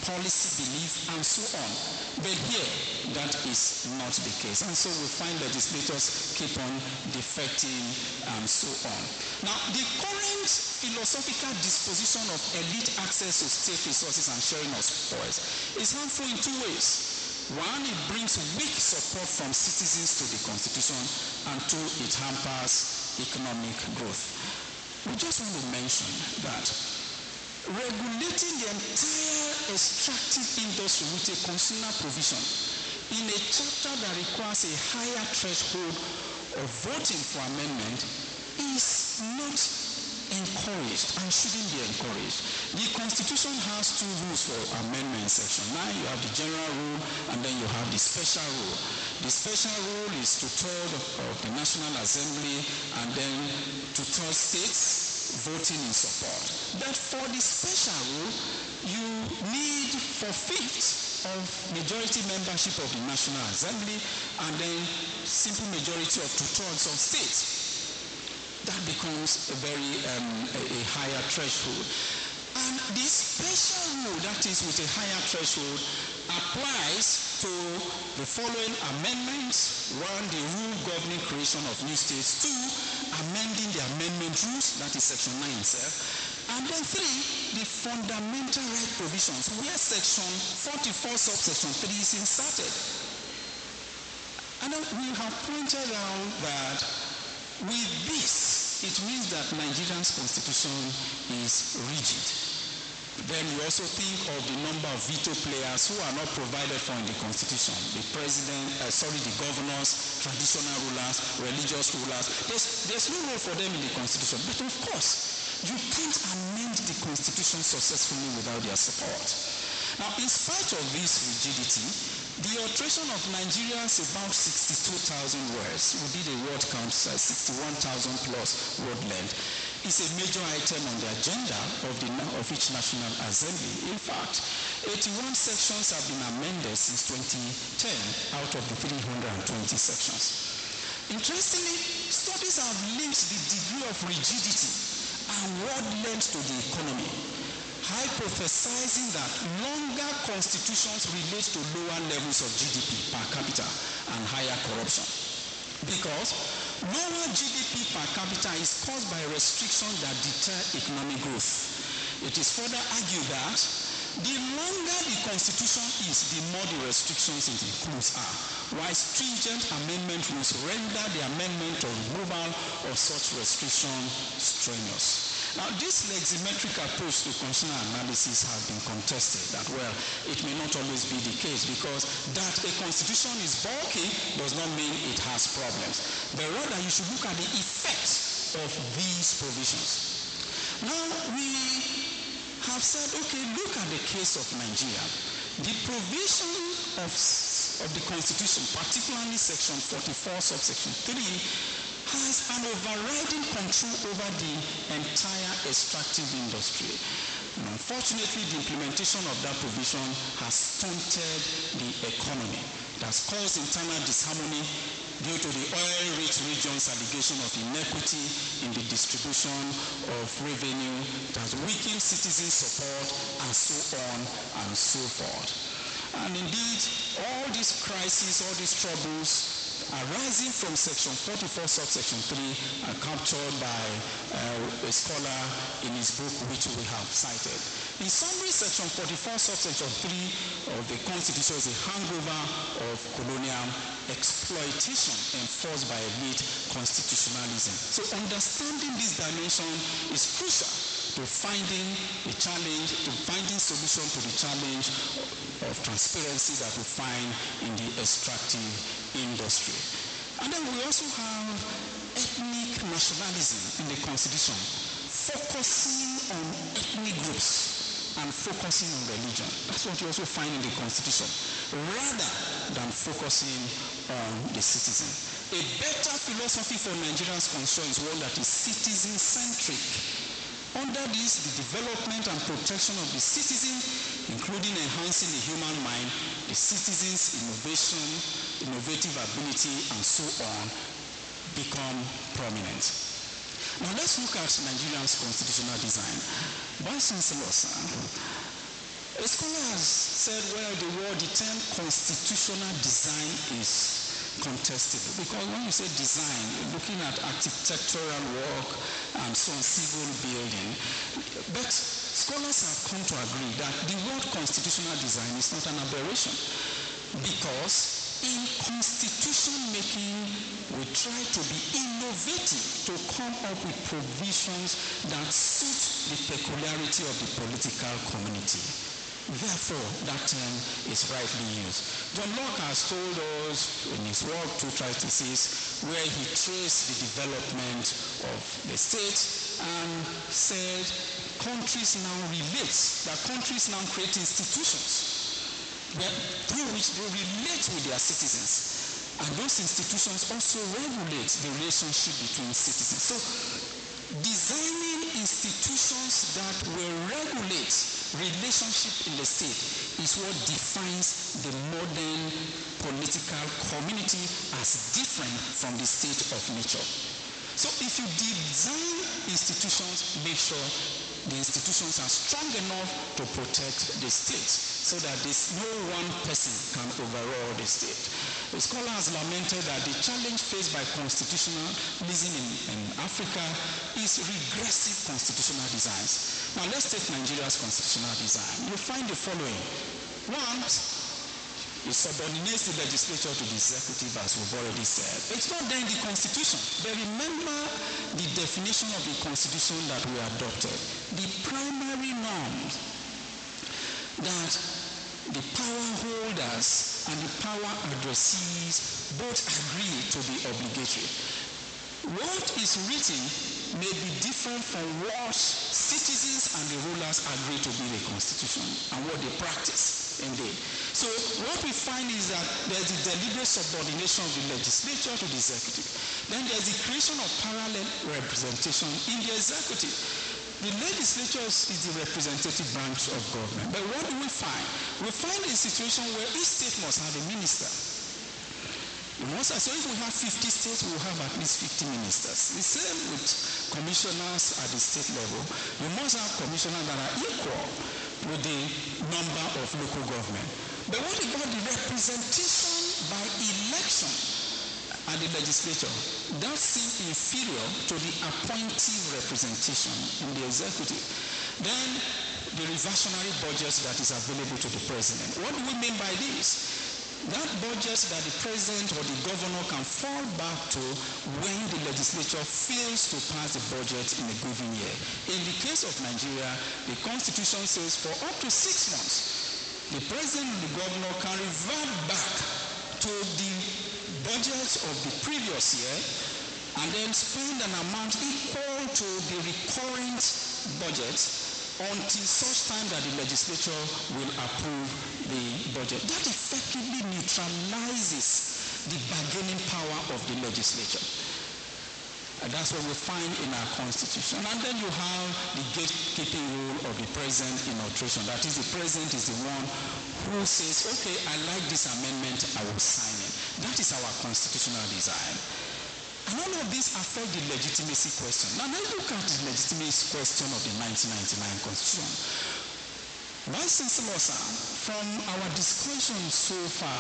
policy belief and so on. But here, that is not the case. And so we find legislators keep on defecting and so on. Now, the current philosophical disposition of elite access to state resources and sharing of spoils is harmful in two ways. One, it brings weak support from citizens to the Constitution, and two, it hampers economic growth. We just want to mention that regulating the entire extractive industry with a consumer provision in a chapter that requires a higher threshold of voting for amendment is not encouraged and shouldn't be encouraged. The Constitution has two rules for amendment. Section 9, you have the general rule and then you have the special rule. The special rule is two-thirds of the National Assembly and then two-thirds states voting in support. That for the special rule, you need 4/5 of majority membership of the National Assembly and then simple majority of two-thirds of states. That becomes a very a higher threshold. And this special rule, that is with a higher threshold, applies to the following amendments. One, the rule governing creation of new states. Two, amending the amendment rules, that is section 9 itself. And then three, the fundamental right provisions, where section 44 subsection 3 is inserted. And then we have pointed out that with this, it means that Nigeria's constitution is rigid. Then we also think of the number of veto players who are not provided for in the constitution. The president, the governors, traditional rulers, religious rulers. There's no role for them in the constitution. But of course, you can't amend the constitution successfully without their support. Now, in spite of this rigidity, the alteration of Nigeria's about 62,000 words, we did a word count, 61,000 plus word length, is a major item on the agenda of each National Assembly. In fact, 81 sections have been amended since 2010 out of the 320 sections. Interestingly, studies have linked the degree of rigidity and word length to the economy, hypothesizing that longer constitutions relate to lower levels of GDP per capita and higher corruption. Because lower GDP per capita is caused by restrictions that deter economic growth. It is further argued that the longer the constitution is, the more the restrictions it includes are, while stringent amendment rules render the amendment or removal of such restrictions strenuous. Now, this leximetric approach to constitutional analysis has been contested, that, well, it may not always be the case, because that a constitution is bulky does not mean it has problems. But rather, you should look at the effects of these provisions. Now, we have said, okay, look at the case of Nigeria. The provision of the constitution, particularly section 44, subsection 3, has an overriding control over the entire extractive industry. And unfortunately, the implementation of that provision has stunted the economy. It has caused internal disharmony due to the oil-rich region's allegation of inequity in the distribution of revenue. It has weakened citizen support, and so on and so forth. And indeed, all these crises, all these troubles arising from section 44, subsection 3 are captured by a scholar in his book, which we have cited. In summary, section 44, subsection 3 of the Constitution is a hangover of colonial exploitation enforced by elite constitutionalism. So understanding this dimension is crucial to finding a challenge, to finding solution to the challenge of transparency that we find in the extractive industry. And then we also have ethnic nationalism in the Constitution, focusing on ethnic groups and focusing on religion. That's what you also find in the Constitution, rather than focusing on the citizen. A better philosophy for Nigeria's constitution is one that is citizen-centric. Under this, the development and protection of the citizen, including enhancing the human mind, the citizen's innovation, innovative ability, and so on, become prominent. Now let's look at Nigeria's constitutional design. By Synopsis, a scholar has said, well, the term constitutional design is contestable, because when you say design, you're looking at architectural work and so on, civil building. But scholars have come to agree that the word constitutional design is not an aberration, because in constitution making, we try to be innovative to come up with provisions that suit the peculiarity of the political community. Therefore, that term is rightly used. John Locke has told us in his work, Two Treatises, where he traced the development of the state and said countries now relate, that countries now create institutions through which they relate with their citizens. And those institutions also regulate the relationship between citizens. So, designing institutions that will regulate relationship in the state is what defines the modern political community as different from the state of nature. So if you design institutions, make sure the institutions are strong enough to protect the state so that no one person can overrule the state. The scholar has lamented that the challenge faced by constitutionalism in Africa is regressive constitutional designs. Now let's take Nigeria's constitutional design. You'll find the following. One, It subordinates the legislature to the executive, as we've already said. It's not there in the Constitution. But remember the definition of the Constitution that we adopted. The primary norms that the power holders and the power addressees both agree to be obligatory. What is written may be different from what citizens and the rulers agree to be the Constitution and what they practice indeed. So what we find is that there's the deliberate subordination of the legislature to the executive. Then there's the creation of parallel representation in the executive. The legislature is the representative branch of government. But what do we find? We find a situation where each state must have a minister. So if we have 50 states, we will have at least 50 ministers. The same with commissioners at the state level. You must have commissioners that are equal with the number of local government. But what about the representation by election at the legislature? That seems inferior to the appointive representation in the executive. Then the reversionary budget that is available to the president. What do we mean by this? That budget that the president or the governor can fall back to when the legislature fails to pass the budget in a given year. In the case of Nigeria, the Constitution says for up to 6 months, the president and the governor can revert back to the budget of the previous year and then spend an amount equal to the recurrent budget until such time that the legislature will approve the budget. That effectively neutralizes the bargaining power of the legislature. And that's what we find in our Constitution. And then you have the gatekeeping role of the president in alteration. That is, the president is the one who says, okay, I like this amendment, I will sign it. That is our constitutional design. And all of these affect the legitimacy question. Now let's look at the legitimacy question of the 1999 Constitution. Vice Chancellor, from our discussion so far,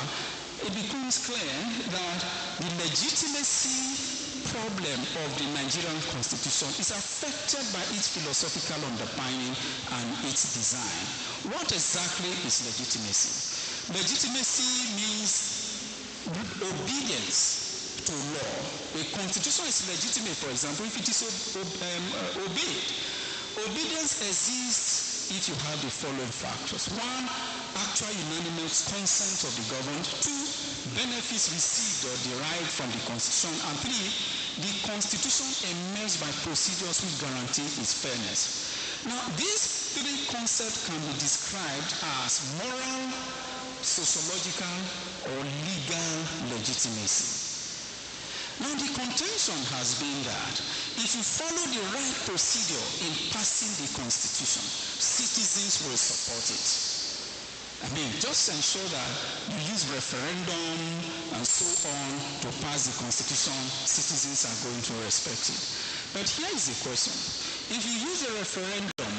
it becomes clear that the legitimacy problem of the Nigerian Constitution is affected by its philosophical underpinning and its design. What exactly is legitimacy? Legitimacy means obedience to law. A constitution is legitimate, for example, if it is obeyed. Obedience exists if you have the following factors. 1, actual unanimous consent of the governed. 2, benefits received or derived from the constitution. And 3, the constitution emerged by procedures which guarantee its fairness. Now, these 3 concepts can be described as moral, sociological, or legal legitimacy. Now, the contention has been that if you follow the right procedure in passing the Constitution, citizens will support it. I mean, just ensure that you use referendum and so on to pass the Constitution, citizens are going to respect it. But here is the question. If you use a referendum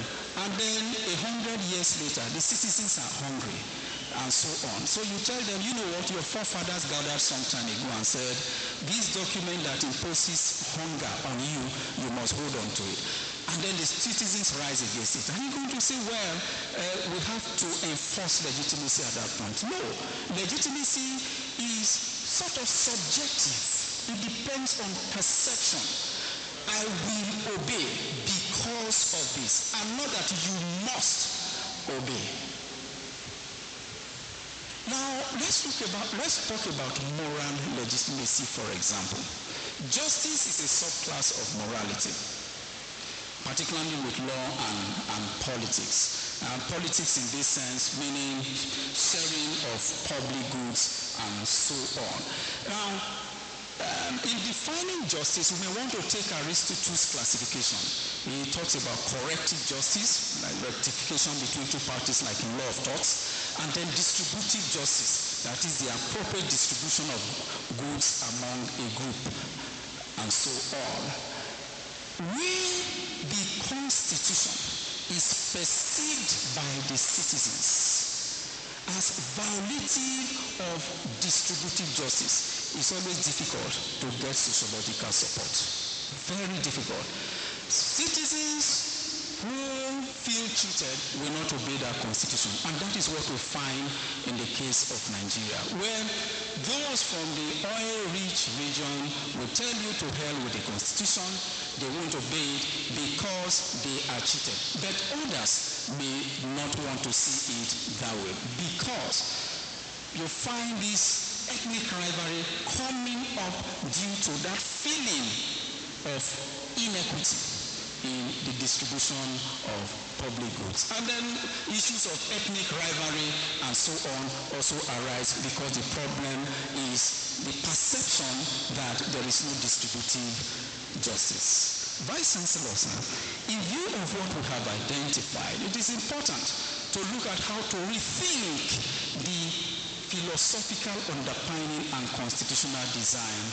and then 100 years later, the citizens are hungry, and so on. So you tell them, you know what, your forefathers gathered some time ago and said, this document that imposes hunger on you, you must hold on to it. And then the citizens rise against it. Are you going to say, well, we have to enforce legitimacy at that point? No. Legitimacy is sort of subjective. It depends on perception. I will obey because of this, and not that you must obey. Now, let's talk about moral legitimacy, for example. Justice is a subclass of morality, particularly with law and politics. Politics in this sense, meaning sharing of public goods and so on. Now, in defining justice, we may want to take Aristotle's classification. He talks about corrective justice, like rectification between 2 parties, like in law of torts, and then distributive justice, that is the appropriate distribution of goods among a group, and so on. Where the Constitution is perceived by the citizens as violative of distributive justice, it's always difficult to get sociological support. Very difficult. Citizens who feel cheated will not obey that constitution. And that is what we find in the case of Nigeria, where those from the oil-rich region will tell you to hell with the constitution. They won't obey it because they are cheated. But others may not want to see it that way because you find this ethnic rivalry coming up due to that feeling of inequity in the distribution of public goods. And then issues of ethnic rivalry and so on also arise because the problem is the perception that there is no distributive justice. Vice Chancellor, sir, in view of what we have identified, it is important to look at how to rethink the philosophical underpinning and constitutional design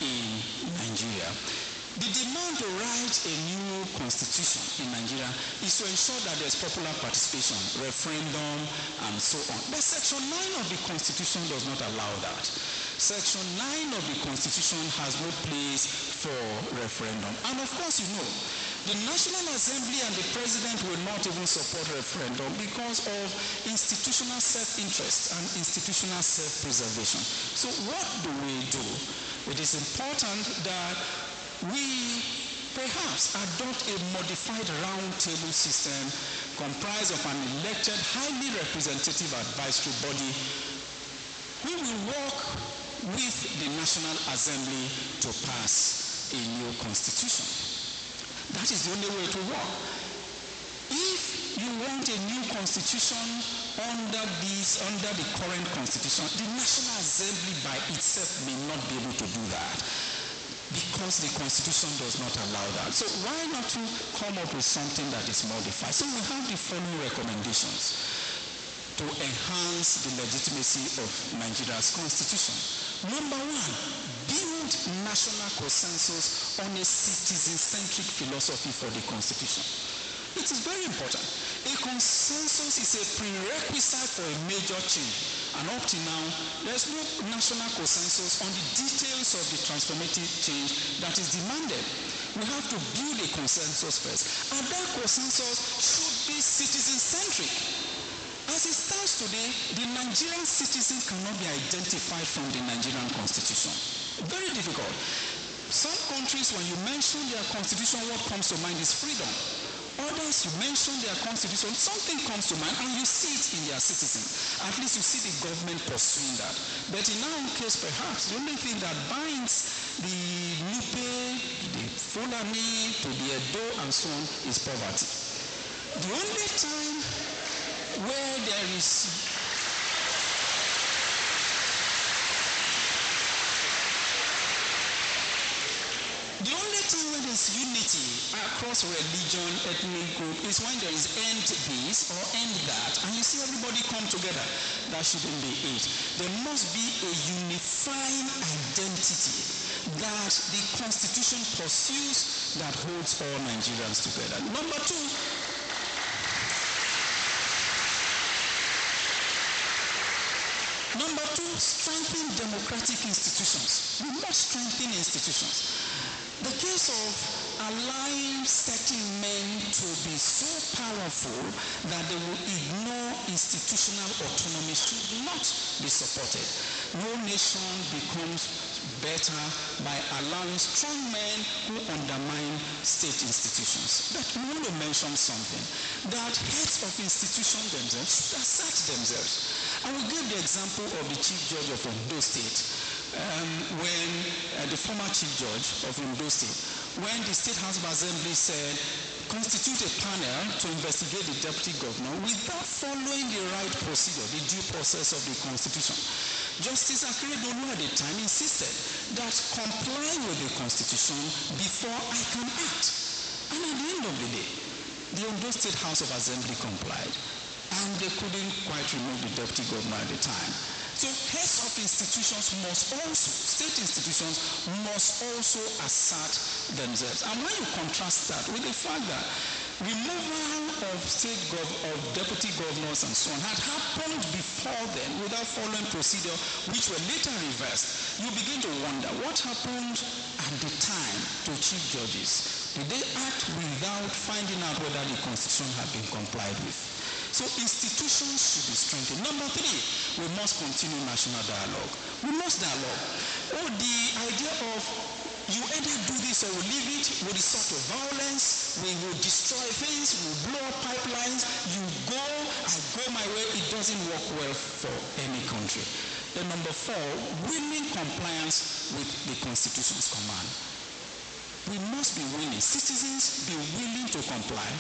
in Nigeria. The demand to write a new constitution in Nigeria is to ensure that there's popular participation, referendum, and so on. But Section 9 of the Constitution does not allow that. Section 9 of the Constitution has no place for referendum. And of course, you know, the National Assembly and the President will not even support referendum because of institutional self-interest and institutional self-preservation. So what do we do? It is important that we perhaps adopt a modified round-table system comprised of an elected, highly representative advisory body who will work with the National Assembly to pass a new constitution. That is the only way to work. If you want a new constitution under the current constitution, the National Assembly by itself may not be able to do that, because the constitution does not allow that. So why not to come up with something that is modified? So we have the following recommendations to enhance the legitimacy of Nigeria's constitution. Number one, build national consensus on a citizen-centric philosophy for the constitution. It is very important. A consensus is a prerequisite for a major change. And up to now, there's no national consensus on the details of the transformative change that is demanded. We have to build a consensus first. And that consensus should be citizen-centric. As it stands today, the Nigerian citizen cannot be identified from the Nigerian constitution. Very difficult. Some countries, when you mention their constitution, what comes to mind is freedom. Others, you mention their constitution, something comes to mind, and you see it in their citizens. At least you see the government pursuing that. But in our case, perhaps, the only thing that binds the Nupe, the Fulani, to the Edo, and so on, is poverty. The only time where there is unity across religion, ethnic group is when there is end this or end that, and you see everybody come together. That shouldn't be it. There must be a unifying identity that the Constitution pursues that holds all Nigerians together. Number two, strengthen democratic institutions. We must strengthen institutions. The case of allowing certain men to be so powerful that they will ignore institutional autonomy should not be supported. No nation becomes better by allowing strong men who undermine state institutions. But we want to mention something, that heads of institutions themselves should assert themselves. I will give the example of the Chief Judge of Ondo State. When the former Chief Judge of Ondo State, when the State House of Assembly said, constitute a panel to investigate the Deputy Governor without following the right procedure, the due process of the Constitution, Justice Akeredolu at the time insisted that comply with the Constitution before I can act. And at the end of the day, the Ondo State House of Assembly complied, and they couldn't quite remove the Deputy Governor at the time. So heads of institutions must also, state institutions must also assert themselves. And when you contrast that with the fact that removal of deputy governors and so on had happened before then without following procedure, which were later reversed, you begin to wonder what happened at the time to chief judges, did they act without finding out whether the Constitution had been complied with? So institutions should be strengthened. Number 3, we must continue national dialogue. We must dialogue. Oh, the idea of you either do this or we leave it, we resort to violence, we will destroy things, we will blow up pipelines, you go, I go my way, it doesn't work well for any country. Then number 4, willing compliance with the Constitution's command. We must be willing, citizens be willing to comply,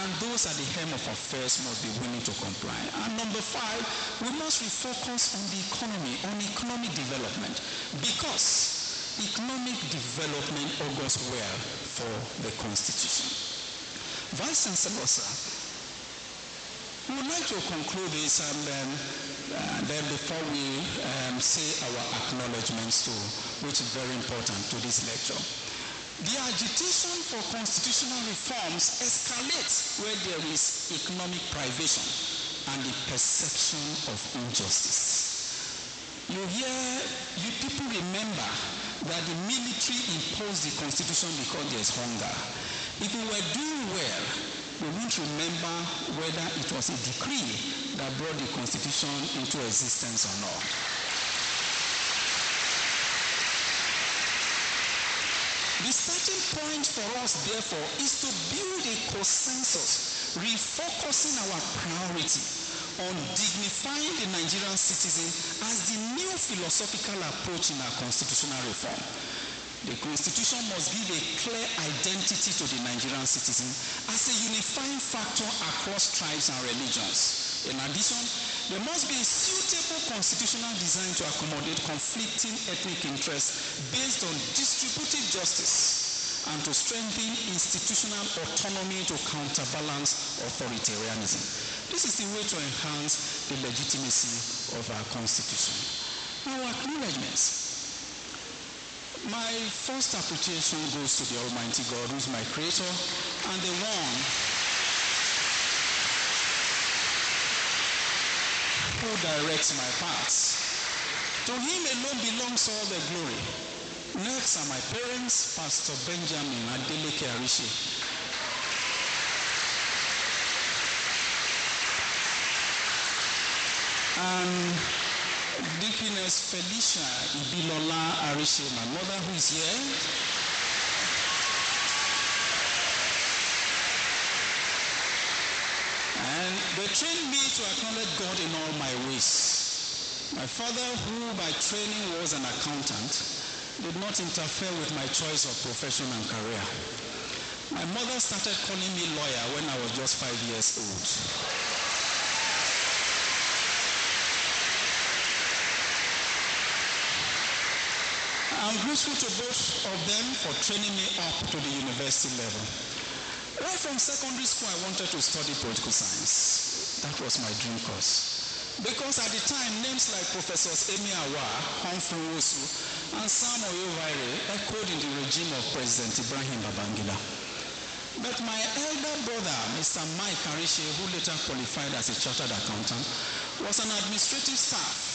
and those at the helm of affairs must be willing to comply. And number 5, we must refocus on the economy, on economic development, because economic development augurs well for the Constitution. Vice Chancellor, sir, we would like to conclude this, and then before we say our acknowledgements, which is very important to this lecture. The agitation for constitutional reforms escalates where there is economic privation and the perception of injustice. You people remember that the military imposed the Constitution because there is hunger. If we were doing well, we won't remember whether it was a decree that brought the Constitution into existence or not. The starting point for us, therefore, is to build a consensus, refocusing our priority on dignifying the Nigerian citizen as the new philosophical approach in our constitutional reform. The Constitution must give a clear identity to the Nigerian citizen as a unifying factor across tribes and religions. In addition, there must be a suitable constitutional design to accommodate conflicting ethnic interests based on distributive justice and to strengthen institutional autonomy to counterbalance authoritarianism. This is the way to enhance the legitimacy of our Constitution. Now, acknowledgements. My first appreciation goes to the Almighty God, who is my creator, and the one who directs my paths. To him alone belongs all the glory. Next are my parents, Pastor Benjamin Adeleke Arishe, and Deaconess Felicia Ibilola Arishe, my mother who is here. And they trained me to acknowledge God in all my ways. My father, who by training was an accountant, did not interfere with my choice of profession and career. My mother started calling me lawyer when I was just 5 years old. I'm grateful to both of them for training me up to the university level. Right from secondary school, I wanted to study political science. That was my dream course. Because at the time, names like Professors Emi Awa, Humphrey Wosu, and Sam Oyovaire echoed in the regime of President Ibrahim Babangida. But my elder brother, Mr. Mike Arishe, who later qualified as a chartered accountant, was an administrative staff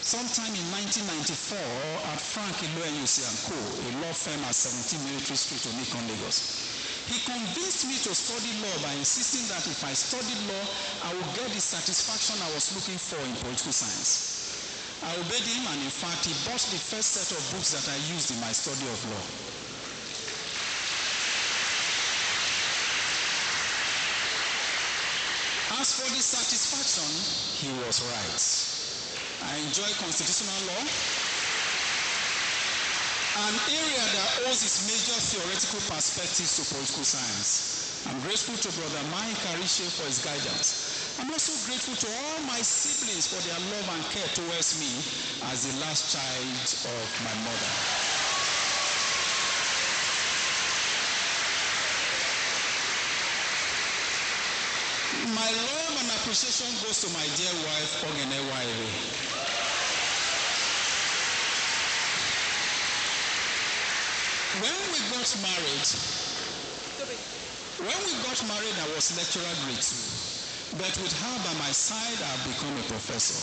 sometime in 1994 at Frank Iloenyusi & Co., a law firm at 17 Military Street, Onikon, Lagos. He convinced me to study law by insisting that if I studied law, I would get the satisfaction I was looking for in political science. I obeyed him, and in fact, he bought the first set of books that I used in my study of law. As for the satisfaction, he was right. I enjoy constitutional law, an area that owes its major theoretical perspectives to political science. I'm grateful to Brother Mike Arishe for his guidance. I'm also grateful to all my siblings for their love and care towards me as the last child of my mother. My love and appreciation goes to my dear wife, Ogene Wairi. When we got married, I was lecturer grade 2. But with her by my side, I've become a professor.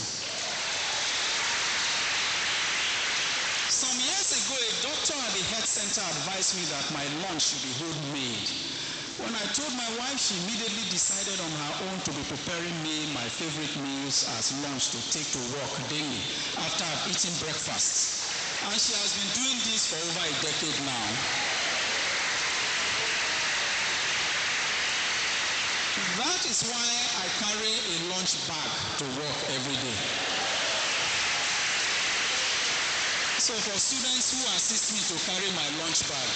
Some years ago, a doctor at the health center advised me that my lunch should be homemade. When I told my wife, she immediately decided on her own to be preparing me my favorite meals as lunch to take to work daily after I've eaten breakfast. And she has been doing this for over a decade now. That is why I carry a lunch bag to work every day. So for students who assist me to carry my lunch bag,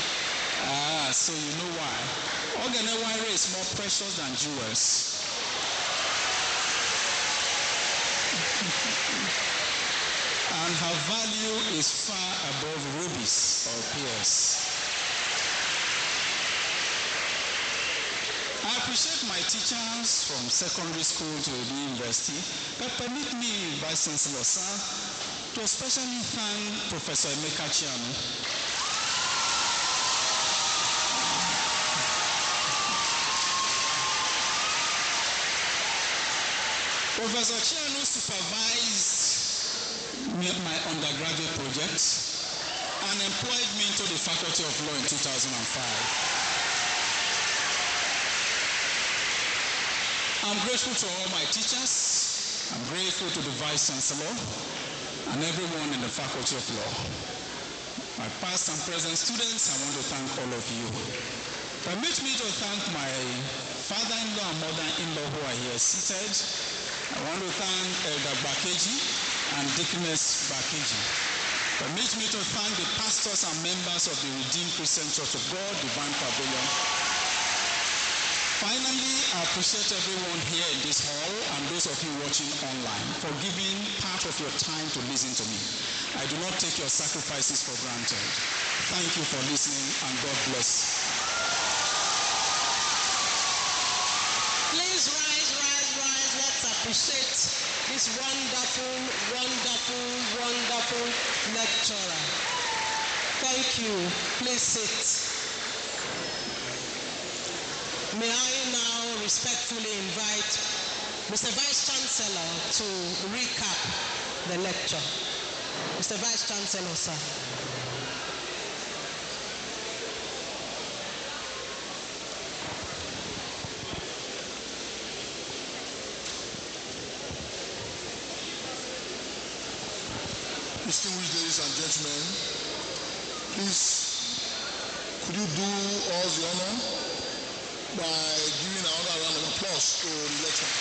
so you know why. Organewire is more precious than jewels. And her value is far above rubies or pearls. I appreciate my teachers from secondary school to the university, but permit me, Vice Chancellor Sir, to especially thank Professor Emeka Chianu. Professor Chianu supervised my undergraduate project and employed me into the Faculty of Law in 2005. I'm grateful to all my teachers. I'm grateful to the Vice Chancellor and everyone in the Faculty of Law. My past and present students, I want to thank all of you. Permit me to thank my father-in-law and mother-in-law who are here seated. I want to thank Elder Bakeji and Deaconess Bakeji. Permit me to thank the pastors and members of the Redeemed Christian Church of God, Divine Pavilion. Finally, I appreciate everyone here in this hall and those of you watching online for giving part of your time to listen to me. I do not take your sacrifices for granted. Thank you for listening and God bless. Please rise. Let's appreciate this wonderful lecturer. Thank you. Please sit. May I now respectfully invite Mr. Vice Chancellor to recap the lecture. Mr. Vice Chancellor, sir. Distinguished ladies and gentlemen, please, could you do us the honor by giving another round of applause to the lecturer?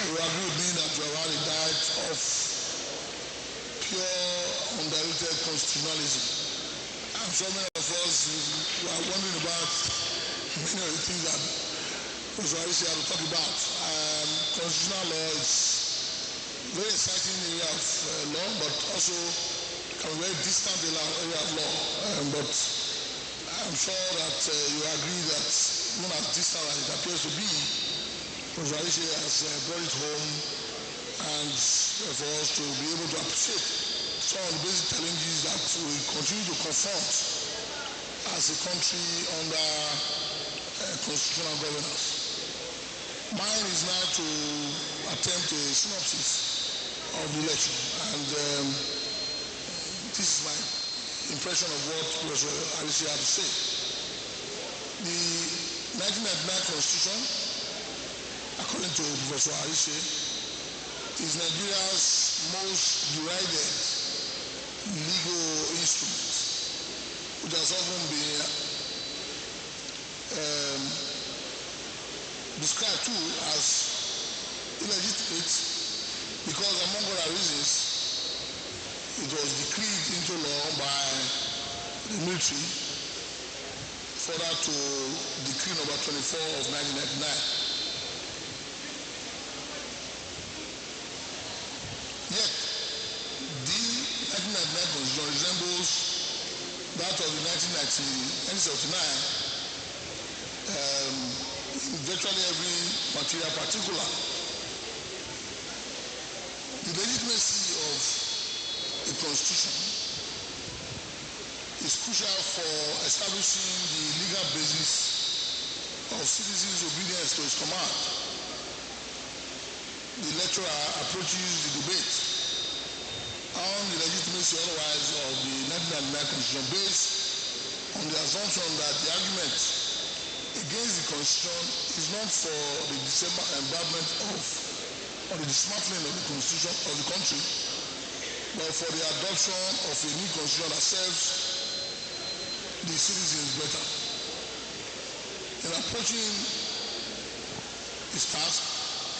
You agree with me that you have had a diet of pure, undiluted constitutionalism. I'm sure many of us were wondering about many of the things that Professor Arise had to talk about. Constitutional law is a very exciting area of law, but also a very distant area of law. But I'm sure that you agree that even as distant as it appears to be, Professor Arise has brought it home, and for us to be able to appreciate some of the basic challenges that we continue to confront as a country under constitutional governance. Mine is now to attempt a synopsis of the lecture, and this is my impression of what Professor Arise had to say. The 1999 Constitution, according to Professor Arise, is Nigeria's most derided legal instrument, which has often been described too as illegitimate because, among other reasons, it was decreed into law by the military further to Decree number 24 of 1999. Yet, the 1999 Constitution resembles that of the 1979 in virtually every material particular. The legitimacy of a constitution is crucial for establishing the legal basis of citizens' obedience to its command. the lecturer approaches the debate on the legitimacy otherwise of the 1999 Constitution based on the assumption that the argument against the Constitution is not for the embarrassment of or the dismantling of the Constitution of the country, but for the adoption of a new Constitution that serves the citizens better. In approaching his task,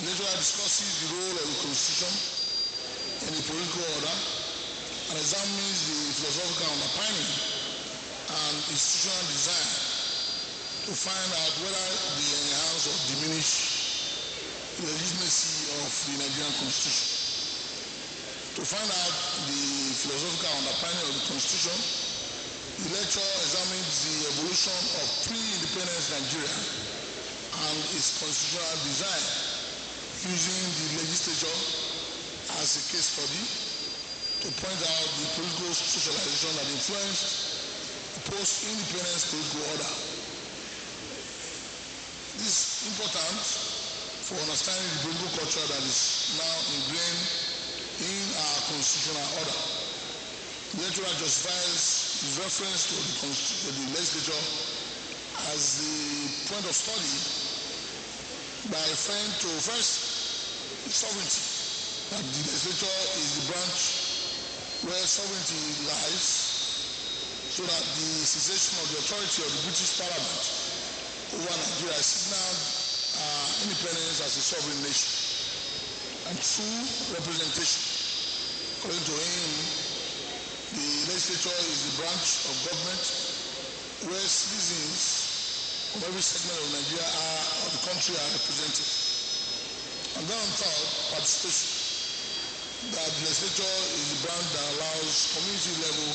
the lecturer discusses the role of the Constitution in the political order and examines the philosophical underpinning and institutional design to find out whether they enhance or diminish the legitimacy of the Nigerian Constitution. To find out the philosophical underpinning of the Constitution, the lecturer examines the evolution of pre-independence Nigeria and its constitutional design using the legislature as a case study to point out the political socialization that influenced the post-independence political order. This is important for understanding the political culture that is now ingrained in our constitutional order. The lecturer justifies his reference to the legislature as the point of study by referring to first the sovereignty, that the legislature is the branch where sovereignty lies, so that the cessation of the authority of the British Parliament over Nigeria signaled independence as a sovereign nation. And true representation, according to him, the legislature is the branch of government where citizens of every segment of Nigeria of the country are represented. And then on third, participation, that the legislature is the branch that allows community level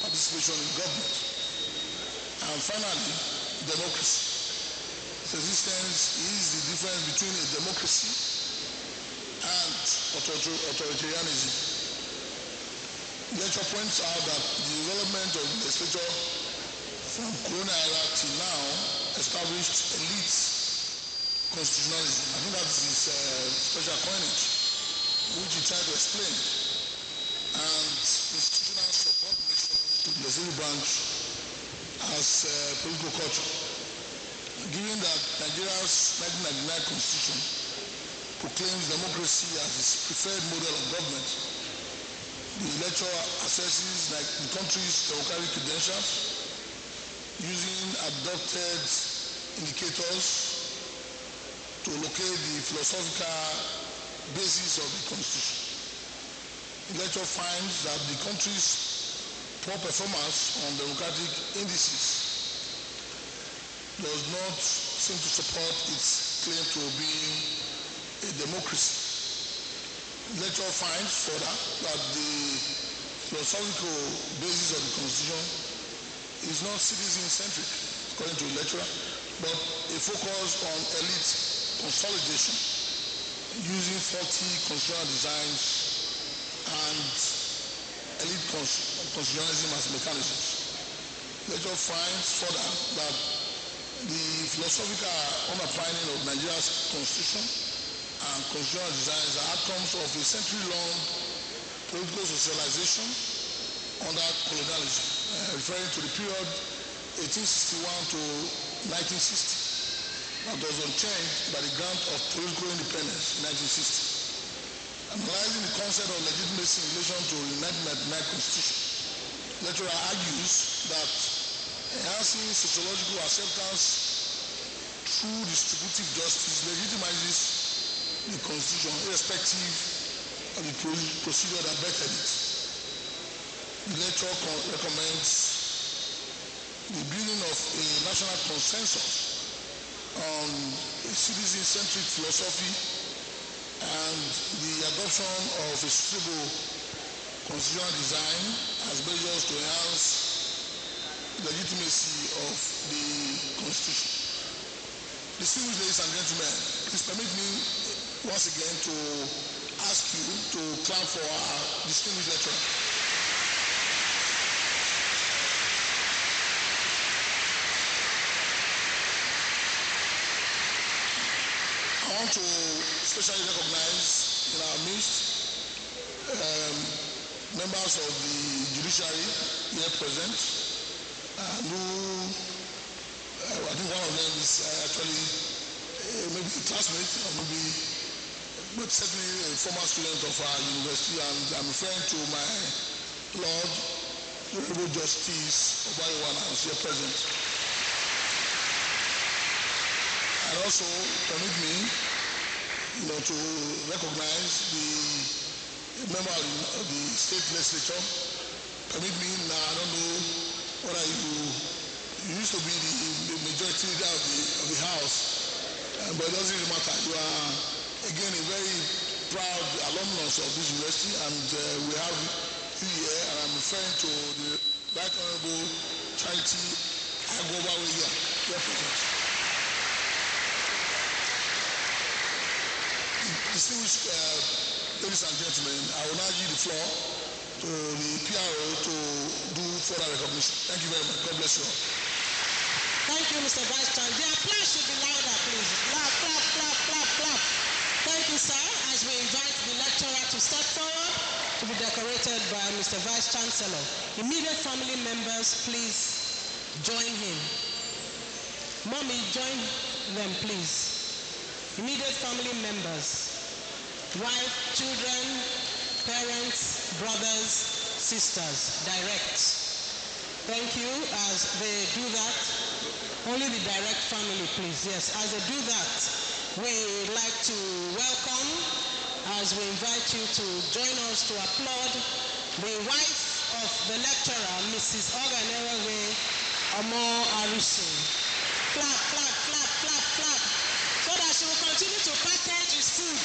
participation in government. And finally, democracy. Its existence is the difference between a democracy and authoritarianism. The lecture points out that the development of the legislature from colonial era till now established elite constitutionalism. I think that is his special coinage, which he tried to explain. And institutional subordination to the legislative branch as political culture. Given that Nigeria's 1999 Constitution proclaims democracy as its preferred model of government, the lecturer assesses the country's democratic credentials using adopted indicators to locate the philosophical basis of the Constitution. The lecturer finds that the country's poor performance on democratic indices does not seem to support its claim to being a democracy. The lecturer finds further that the philosophical basis of the Constitution is not citizen-centric, according to the lecturer, but a focus on elite consolidation using faulty constitutional designs and elite constitutionalism as mechanisms. The lecturer finds further that the philosophical underpinning of Nigeria's constitution and constitutional designs are outcomes of a century-long political socialization under colonialism, referring to the period 1861 to 1960, that was unchanged by the grant of political independence in 1960. Analyzing the concept of legitimacy in relation to the 1999 Constitution, the lecturer argues that enhancing sociological acceptance through distributive justice legitimizes the Constitution irrespective of the procedure that bettered it. The lecturer recommends the building of a national consensus on a citizen-centric philosophy and the adoption of a suitable constitutional design as measures to enhance legitimacy of the Constitution. Distinguished ladies and gentlemen, please permit me once again to ask you to clap for our distinguished lecturer. I want to especially recognize in our midst members of the judiciary here present, and who I think one of them is actually maybe a classmate or maybe, but certainly a former student of our university, and I'm referring to my Lord, the Honorable Justice Obayiwana, who is here present. And also permit me, to recognize the member of the state legislature. Permit me now, I don't know whether you used to be the majority leader of the house, but it doesn't really matter. You are again a very proud alumnus of this university, and we have you here, and I'm referring to the Right Honorable Charity Agbobawe here present. Distinguished ladies and gentlemen, I will now give the floor to the PRO to do further recognition. Thank you very much. God bless you all. Thank you, Mr. Vice Chancellor. The applause should be louder, please. Clap, clap, clap, clap, clap. Thank you, sir. As we invite the lecturer to step forward to be decorated by Mr. Vice Chancellor. Immediate family members, please join him. Mommy, join them, please. Immediate family members, wife, children, parents, brothers, sisters, direct. Thank you. As they do that, only the direct family, please. Yes, as they do that, we like to welcome, as we invite you to join us to applaud the wife of the lecturer, Mrs. Oganerewe Omo Arise. Clap, clap, clap, clap, clap. So that she will continue to package his food.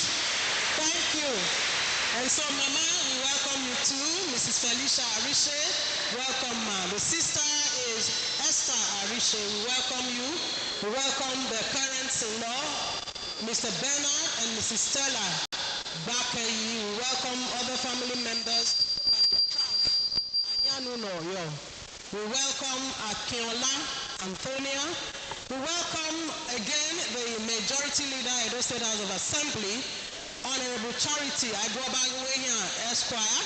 Thank you. And so, Mama, we welcome you too. Mrs. Felicia Arise, welcome, Ma. The sister is Esther Arise. We welcome you. We welcome the parents-in-law, Mr. Bernard and Mrs. Stella Bakeyi. We welcome other family members. We welcome Akinola Antonia. We welcome again the Majority Leader, Edo State House of Assembly, Honorable Charity Agbobawe Esquire.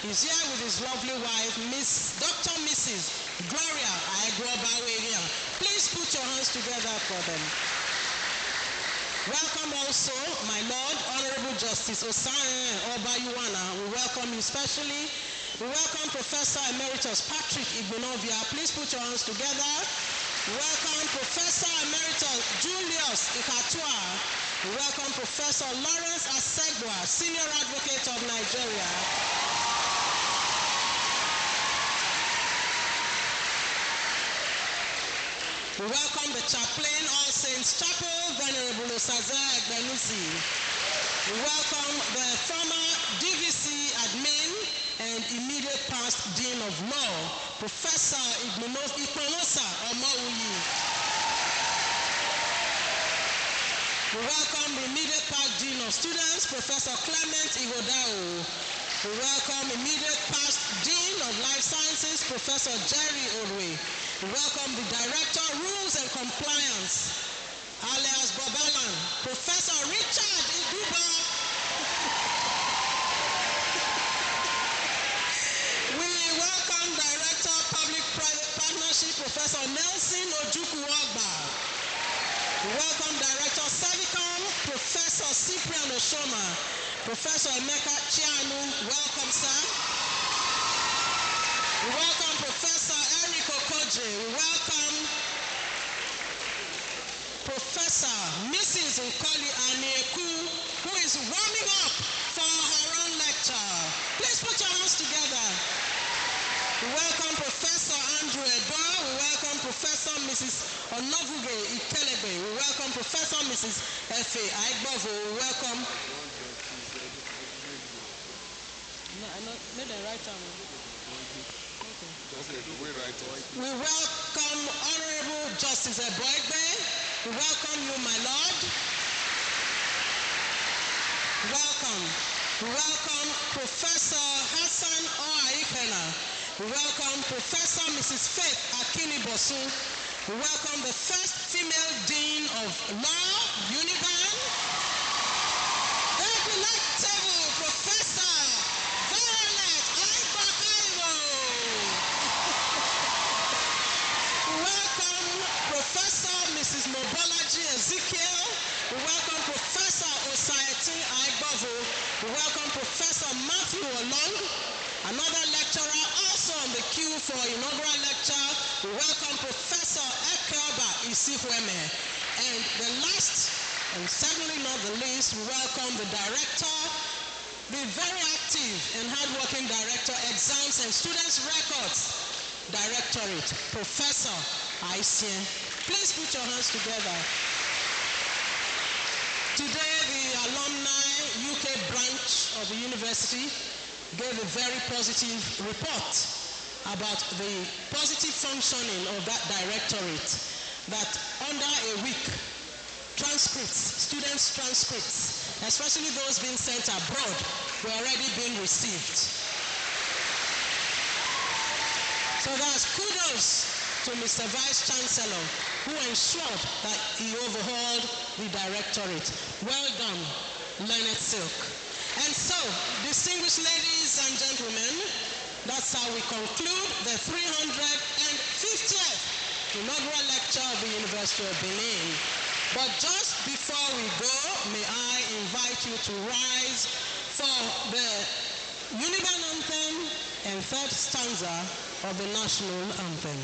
He's here with his lovely wife, Dr. Mrs. Gloria Agbobawe. Please put your hands together for them. Welcome also, my Lord, Honorable Justice Osane Obayuwana. We welcome you specially. We welcome Professor Emeritus Patrick Igbonovia. Please put your hands together. Welcome Professor Emeritus Julius Ikatua. Welcome Professor Lawrence Asegwa, Senior Advocate of Nigeria. We welcome the chaplain, All Saints Chapel, Venerable Osaze Egbenusi. We welcome the former DVC admin and immediate past Dean of Law, Professor Ikpanosa Omawuyi. We welcome the immediate past Dean of Students, Professor Clement Igodao. We welcome immediate past Dean of Life Sciences, Professor Jerry Odwe. We welcome the Director, Rules and Compliance, alias Bobalan, Professor Richard Iguba. We welcome Director, Public-Private Partnership, Professor Nelson Ojukwu-Ogba. We welcome Director, Servicom, Professor Cyprian Oshoma. Professor Emeka Chianu, welcome, sir. We welcome Professor Eric Okoje. We welcome Professor Mrs. Nkoli Anieku, who is warming up for her own lecture. Please put your hands together. We welcome Professor Andrew Edo. We welcome Professor Mrs. Onovuge Ikelebe. We welcome Professor Mrs. Efe Aigbovo. We welcome... No, the right arm. We welcome Honorable Justice Eboigbe. We welcome you, my Lord. Welcome. We welcome Professor Hassan Oaikena. We welcome Professor Mrs. Faith Akinibosu. We welcome the first female Dean of Law, Uniban. Electable Professor Violet Aibakaiwo. We welcome Professor Mrs. Mobolaji Ezekiel. We welcome Professor Osayeti Aigbovo. We welcome Professor Matthew Olong, another lecturer also on the queue for inaugural lecture. We welcome Professor Ekelba Isihueme. And the last, and certainly not the least, we welcome the director, the very active and hardworking director, Exams and Students Records Directorate, Professor Aisien. Please put your hands together. Today, the alumni UK branch of the university gave a very positive report about the positive functioning of that directorate, that under a week, transcripts, students' transcripts, especially those being sent abroad, were already being received. So that's kudos to Mr. Vice Chancellor, who ensured that he overhauled the directorate. Well done, Leonard Silk. And so, distinguished ladies and gentlemen, that's how we conclude the 350th inaugural lecture of the University of Benin. But just before we go, may I invite you to rise for the Uniban Anthem and third stanza of the National Anthem.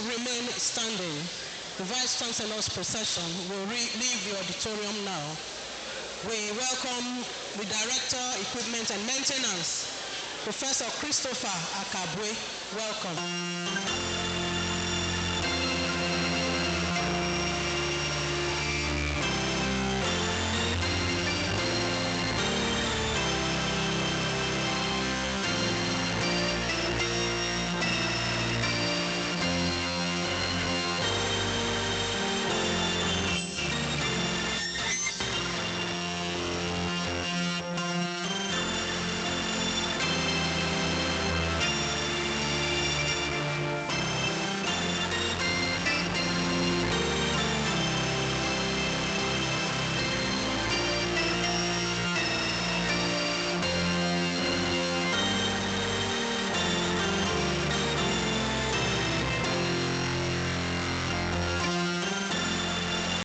Remain standing. The Vice Chancellor's procession will leave the auditorium now. We welcome the Director, Equipment and Maintenance, Professor Christopher Akabwe. Welcome.